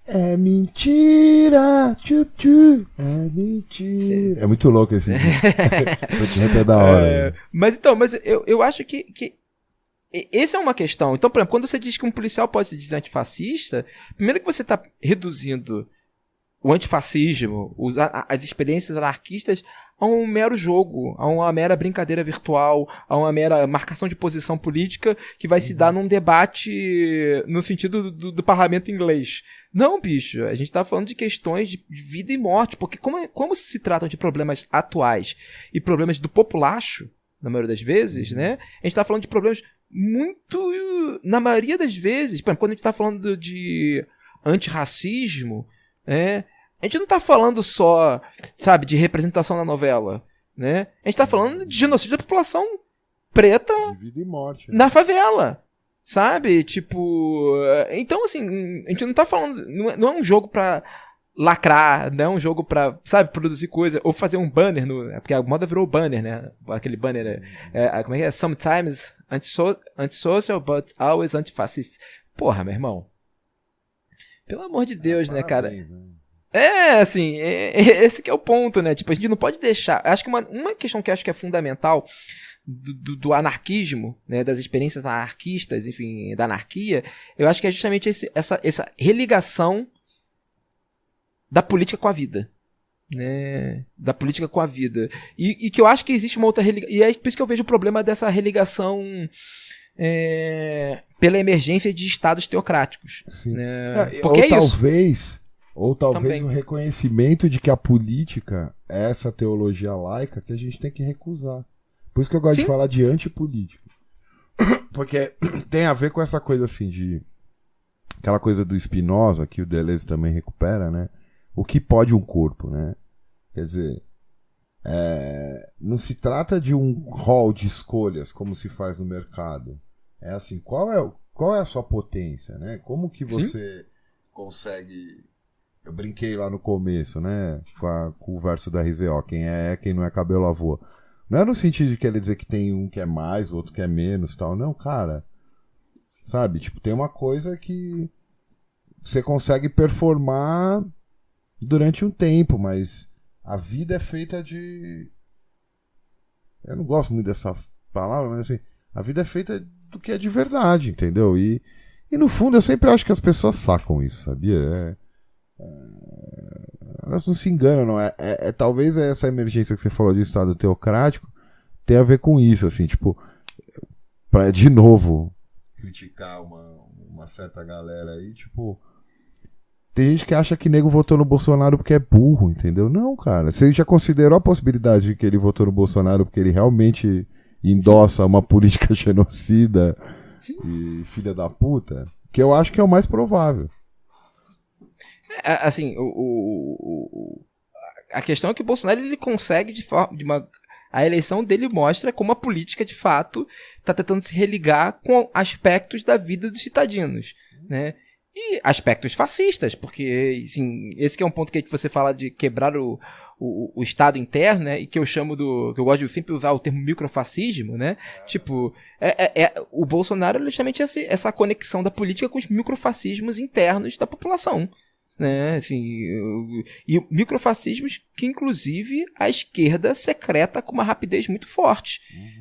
É mentira, é mentira. É muito louco esse. É da hora. Mas eu acho que essa é uma questão. Então, por exemplo, quando você diz que um policial pode se dizer antifascista, primeiro que você está reduzindo o antifascismo, as experiências anarquistas a um mero jogo, a uma mera brincadeira virtual, a uma mera marcação de posição política que vai se dar num debate no sentido do parlamento inglês. Não, bicho, a gente tá falando de questões de vida e morte, porque como se tratam de problemas atuais e problemas do populacho, na maioria das vezes, né, a gente tá falando de problemas muito, na maioria das vezes, quando a gente tá falando de antirracismo, né, a gente não tá falando só, sabe, de representação na novela, né? A gente tá falando de genocídio da população preta de vida e morte, na favela, sabe? Tipo, então assim, a gente não tá falando, não é um jogo pra lacrar, não é um jogo pra, sabe, produzir coisa, ou fazer um banner, porque a moda virou banner, né? Aquele banner, como é que é? Sometimes antisocial, but always antifascist. Porra, meu irmão. Pelo amor de Deus, né, cara? Assim, esse que é o ponto, né? Tipo, a gente não pode deixar... Acho que uma questão que eu acho que é fundamental do anarquismo, né? Das experiências anarquistas, enfim, da anarquia, eu acho que é justamente essa religação da política com a vida. Né? Da política com a vida. E que eu acho que existe uma outra religação... E é por isso que eu vejo o problema dessa religação... pela emergência de estados teocráticos. Né? Porque ou talvez um reconhecimento de que a política é essa teologia laica que a gente tem que recusar. Por isso que eu gosto de falar de antipolítica. Porque tem a ver com essa coisa assim de... Aquela coisa do Spinoza, que o Deleuze também recupera, né? O que pode um corpo, né? Quer dizer... não se trata de um rol de escolhas como se faz no mercado. É assim, qual é a sua potência, né? Como que você consegue... Eu brinquei lá no começo, né? Com o verso da RZO, quem não é cabelo à voa. Não é no sentido de querer dizer que tem um que é mais, outro que é menos, tal. Não, cara. Sabe? Tipo, tem uma coisa que você consegue performar durante um tempo, mas a vida é feita de... Eu não gosto muito dessa palavra, mas assim, a vida é feita do que é de verdade, entendeu? E no fundo eu sempre acho que as pessoas sacam isso, sabia? Elas não se enganam, não. Talvez essa emergência que você falou de Estado teocrático tenha a ver com isso, assim, tipo, pra de novo criticar uma certa galera aí, tipo, tem gente que acha que nego votou no Bolsonaro porque é burro, entendeu? Não, cara, você já considerou a possibilidade de que ele votou no Bolsonaro porque ele realmente endossa uma política genocida e filha da puta? Que eu acho que é o mais provável. Assim, a questão é que o Bolsonaro ele consegue a eleição dele mostra como a política de fato está tentando se religar com aspectos da vida dos cidadãos, né? E aspectos fascistas, porque assim, esse que é um ponto que você fala de quebrar o Estado interno, né? E que eu chamo que eu gosto de sempre usar o termo microfascismo, né? Tipo, o Bolsonaro é justamente essa conexão da política com os microfascismos internos da população. Né, assim, e microfascismos que inclusive a esquerda secreta com uma rapidez muito forte,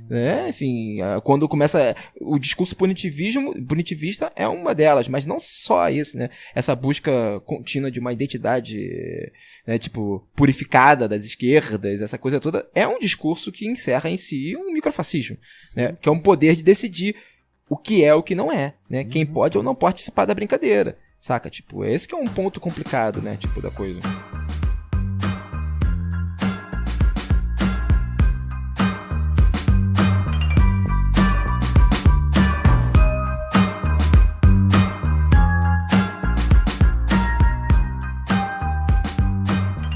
né, enfim, quando começa o discurso punitivista é uma delas, mas não só isso, né, essa busca contínua de uma identidade, né, tipo, purificada das esquerdas, essa coisa toda, é um discurso que encerra em si um microfascismo, né, que é um poder de decidir o que é o que não é, né, quem pode ou não pode participar da brincadeira. Saca? Tipo, esse que é um ponto complicado, né? Tipo, da coisa.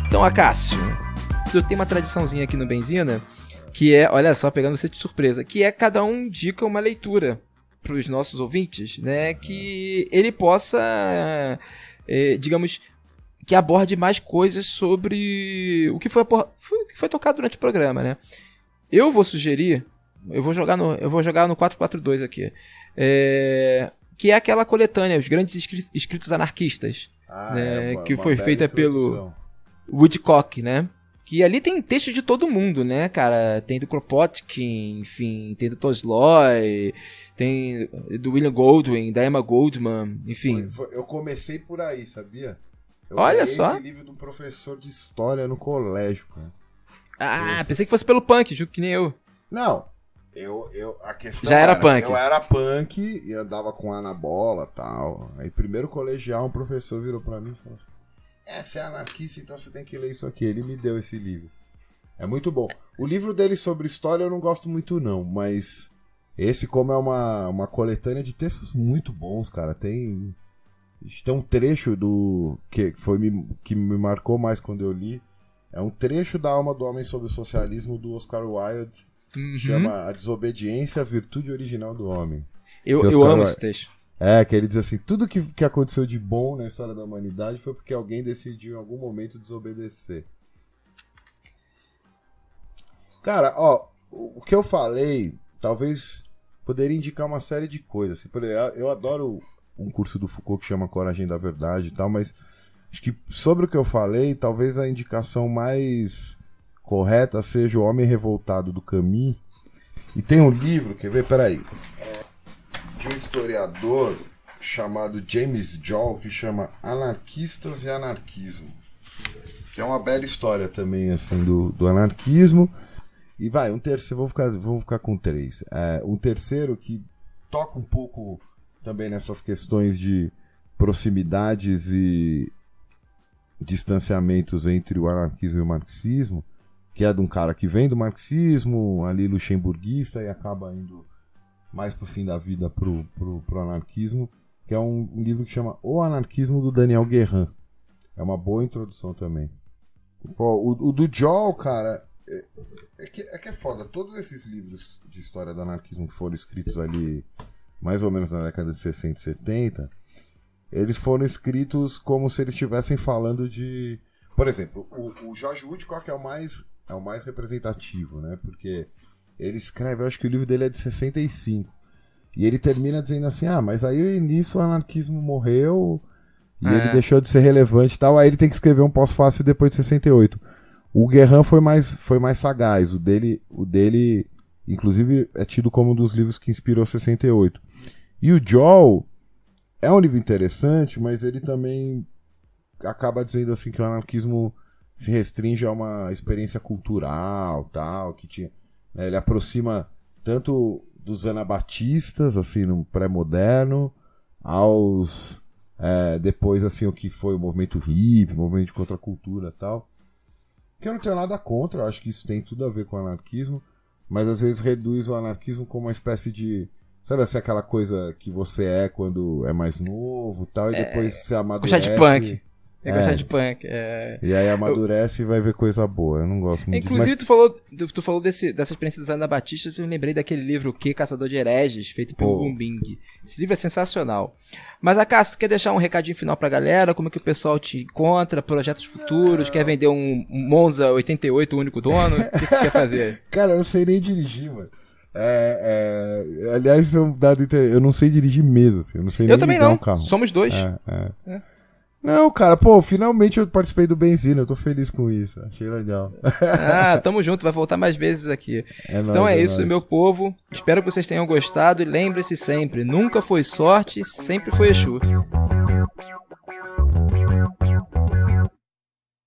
Então, Acácio, eu tenho uma tradiçãozinha aqui no Benzina, que é, olha só, pegando você de surpresa, que é cada um indica uma leitura para os nossos ouvintes, né, que ele possa, digamos, que aborde mais coisas sobre o que foi tocado durante o programa, né. Eu vou sugerir, eu vou jogar no 442 aqui, que é aquela coletânea, os grandes escritos anarquistas, né, que foi feita pelo Woodcock, né. Que ali tem texto de todo mundo, né, cara? Tem do Kropotkin, enfim, tem do Tolstói, tem do William Goldwyn, da Emma Goldman, enfim. Eu comecei por aí, sabia? Olha só. Esse livro de um professor de história no colégio, cara. Pensei que fosse pelo punk, junto que nem eu. Não, a questão já era punk. Eu era punk e andava com anabola e tal. Aí primeiro colegial, um professor virou pra mim e falou assim: você é anarquista, então você tem que ler isso aqui. Ele me deu esse livro. É muito bom. O livro dele sobre história eu não gosto muito não, mas esse, como é uma coletânea de textos muito bons, cara, tem um trecho que me marcou mais quando eu li. É um trecho da Alma do Homem sobre o Socialismo do Oscar Wilde, que chama A Desobediência, a Virtude Original do Homem. Eu amo esse texto. Que ele diz assim: tudo que aconteceu de bom na história da humanidade foi porque alguém decidiu em algum momento desobedecer. Cara, ó, o que eu falei talvez poderia indicar uma série de coisas. Assim, por exemplo, eu adoro um curso do Foucault que chama Coragem da Verdade e tal, mas Acho que sobre o que eu falei, talvez a indicação mais correta seja O Homem Revoltado do Camus. E tem um livro, quer ver? Peraí. De um historiador chamado James Joll, que chama Anarquistas e Anarquismo. Que é uma bela história também, assim, do anarquismo. E vai, um terceiro, vamos ficar com 3. Um terceiro que toca um pouco também nessas questões de proximidades e distanciamentos entre o anarquismo e o marxismo, que é de um cara que vem do marxismo, ali luxemburguista, e acaba indo mais pro fim da vida pro anarquismo, que é um livro que chama O Anarquismo, do Daniel Guérin. É uma boa introdução também. Pô, o do Joel, cara, é que é foda. Todos esses livros de história do anarquismo que foram escritos ali mais ou menos na década de 60 e 70, eles foram escritos como se eles estivessem falando de... Por exemplo, o George Woodcock é o mais representativo, né? Porque ele escreve, eu acho que o livro dele é de 65. E ele termina dizendo assim, mas aí nisso o anarquismo morreu e ele deixou de ser relevante e tal, aí ele tem que escrever um pós-fácil depois de 68. O Guérin foi mais sagaz, o dele inclusive é tido como um dos livros que inspirou 68. E o Joel é um livro interessante, mas ele também acaba dizendo assim que o anarquismo se restringe a uma experiência cultural, tal, que tinha, né, ele aproxima tanto dos anabatistas, assim, no pré-moderno, aos depois, assim, o que foi o movimento hippie, o movimento de contracultura e tal, que eu não tenho nada contra, eu acho que isso tem tudo a ver com o anarquismo, mas às vezes reduz o anarquismo como uma espécie de, sabe assim, aquela coisa que você é quando é mais novo, tal, e depois você amadurece. Gostar de punk. Gostar de punk. E aí amadurece e vai ver coisa boa. Eu não gosto muito disso. Inclusive, tu falou dessa experiência dos anabatistas, eu lembrei daquele livro, O Que? Caçador de Hereges, feito pelo Gumbing. Esse livro é sensacional. Mas, Acácio, tu quer deixar um recadinho final pra galera? Como é que o pessoal te encontra? Projetos futuros? Quer vender um Monza 88, o único dono? O que tu quer fazer? Cara, eu não sei nem dirigir, mano. Aliás, isso é um dado interessante. Eu não sei dirigir mesmo, assim. Eu não sei nem ligar um carro. Somos dois. Não, cara, finalmente eu participei do Benzina, eu tô feliz com isso, achei legal. Tamo junto, vai voltar mais vezes aqui. Então é isso, meu povo, espero que vocês tenham gostado e lembre-se sempre, nunca foi sorte, sempre foi Exu.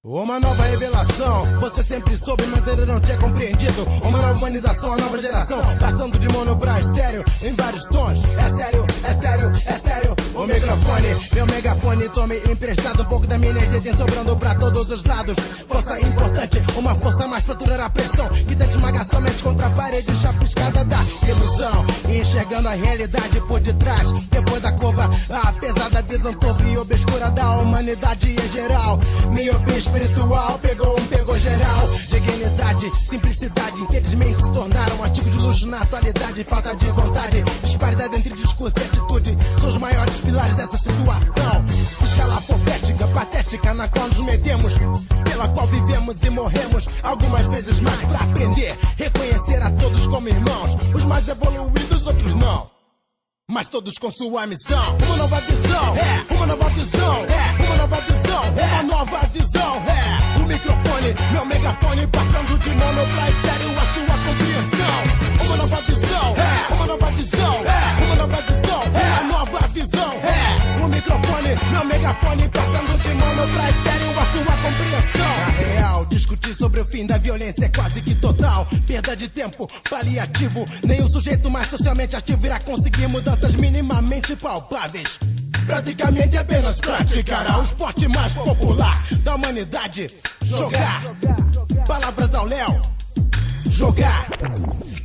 Uma nova revelação, você sempre soube, mas ainda não tinha compreendido. Uma nova humanização, a nova geração, passando de mono pra estéreo, em vários tons. É sério, é sério, é sério. O microfone, meu megafone, tome emprestado. Um pouco da minha energia tem sobrando pra todos os lados. Força importante, uma força mais pra aturar a pressão, que tenta esmagar somente contra a parede chapiscada da ilusão. E enxergando a realidade por detrás, depois da curva, a pesada visão torpe e obscura da humanidade em geral. Miopia espiritual, pegou geral. Dignidade, simplicidade, infelizmente se tornaram um artigo de luxo na atualidade. Falta de vontade, disparidade entre discurso e atitude são os maiores pilares dessa situação. Escala profética, patética, na qual nos metemos, pela qual vivemos e morremos, algumas vezes mais pra aprender, reconhecer a todos como irmãos, os mais evoluídos, outros não, mas todos com sua missão. Uma nova visão, uma nova visão, uma nova visão, uma nova visão. O microfone, meu megafone, passando de mono pra estéreo a sua compreensão. Uma nova visão, uma nova visão, uma nova visão, a nova visão. O microfone, meu megafone, passando de mono pra estéreo a sua compreensão. Na real, discutir sobre o fim da violência é quase que total perda de tempo, paliativo. Nem o sujeito mais socialmente ativo irá conseguir mudanças minimamente palpáveis. Praticamente apenas praticará o esporte mais popular da humanidade. Jogar palavras ao Léo, jogar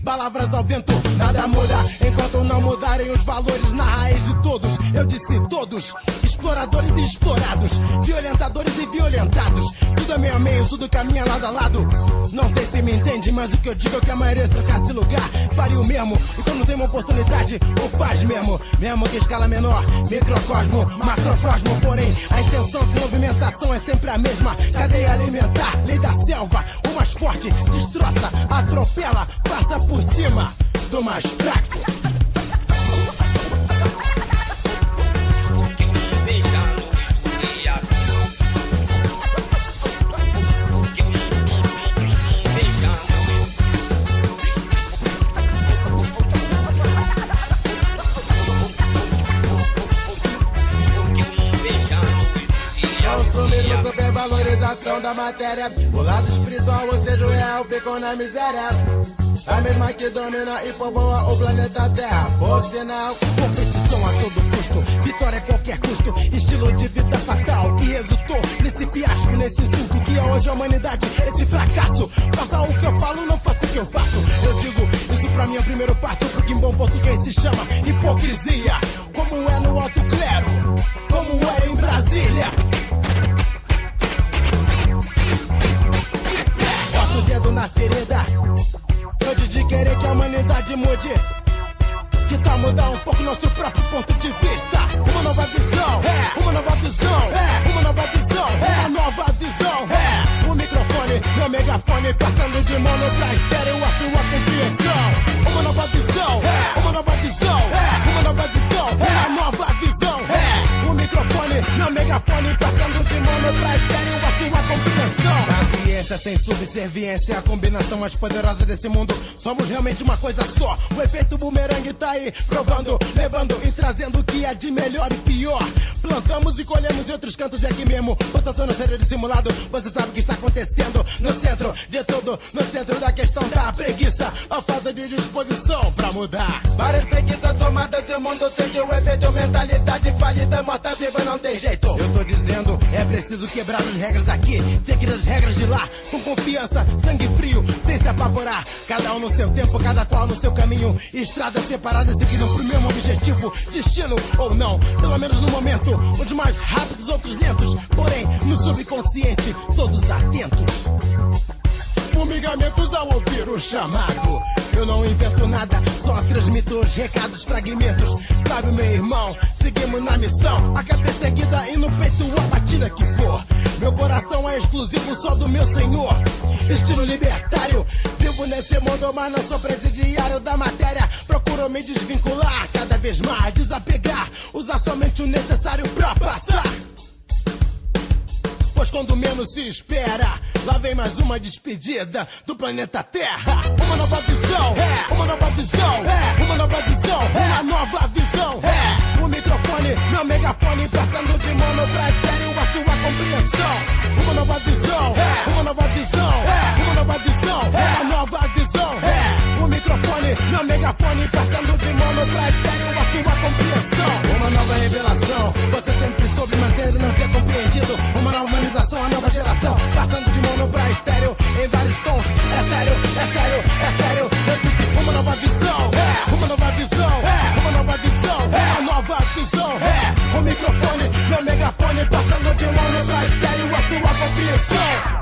palavras ao vento, nada muda enquanto não mudarem os valores na raiz de todos. Eu disse todos, exploradores e explorados, violentadores e violentados. Tudo é meio a meio, tudo caminha lado a lado. Não sei se me entende, mas o que eu digo é que a maioria se trocasse lugar faria o mesmo. E quando tem uma oportunidade, o faz mesmo. Mesmo que escala menor, microcosmo, macrocosmo. Porém, a intenção de movimentação é sempre a mesma. Cadeia alimentar, lei da selva. O mais forte destroça, atropela, passa por cima do mais fraco. consumismo, supervalorização da matéria. O lado espiritual, ou seja, o real, ficou na miséria. A mesma que domina e povoa o planeta Terra. Por sinal, competição a todo custo, vitória a qualquer custo, estilo de vida fatal que resultou nesse fiasco, nesse insulto que é hoje a humanidade, esse fracasso. Faça o que eu falo, não faça o que eu faço. Eu digo, isso pra mim é o primeiro passo pro que em bom português se chama hipocrisia. Como é no alto clero, como é em Brasília. Bota o dedo na ferida antes de querer que a humanidade mude. Que tal mudar um pouco nosso próprio ponto de vista? Uma nova visão, uma nova visão, uma nova visão, uma nova visão. O microfone, meu megafone, passando de mono pra estéreo a sua compreensão. Uma nova visão, uma nova visão, uma nova visão, uma nova visão. O microfone, meu megafone, passando de mono pra estéreo a sua compreensão. Paciência sem subserviência, a combinação mais poderosa desse mundo. Somos realmente uma coisa só. O efeito bumerangue tá aí, provando, levando e trazendo o que é de melhor e pior. Plantamos e colhemos em outros cantos e aqui mesmo. Votação no sério dissimulado, você sabe o que está acontecendo. No centro de tudo, no centro da questão tá a preguiça, a falta de disposição pra mudar. Várias preguiças tomadas e o mundo sente o efeito. Mentalidade falida, morta viva, não tem jeito. Eu tô dizendo, é preciso quebrar as regras daqui, seguir as regras de lá, com confiança, sangue frio, sem se apavorar. Cada um no seu tempo, cada qual no seu caminho. Estradas separadas seguindo pro mesmo objetivo, destino ou não, pelo menos no momento. Uns mais rápidos, outros lentos, porém no subconsciente todos atentos. Fumigamentos ao ouvir o chamado. Eu não invento nada, só transmito os recados, fragmentos. Sabe, meu irmão, seguimos na missão. A cabeça erguida e no peito a batida que for. Meu coração é exclusivo só do meu senhor. Estilo libertário, vivo nesse mundo, mas não sou presidiário da matéria. Procuro me desvincular, cada vez mais desapegar, usar somente o necessário pra passar. Pois quando menos se espera, lá vem mais uma despedida do planeta Terra. Uma nova visão, uma nova visão, uma nova visão, uma nova visão. O microfone, meu megafone, passando de mono pra estéreo a sua compreensão. Uma nova visão, uma nova visão, uma nova visão, uma nova visão. O microfone, meu megafone, passando de mono pra estéreo a sua compreensão. Uma nova revelação, você sempre soube, mas ainda não tinha compreendido. Uma nova humanização, a nova geração, passando de mono pra estéreo em vários tons. É sério, é sério, é sério. Eu disse uma nova visão, uma nova visão, uma nova visão, uma nova visão. O microfone, meu megafone, passando de mono pra estéreo a sua compreensão.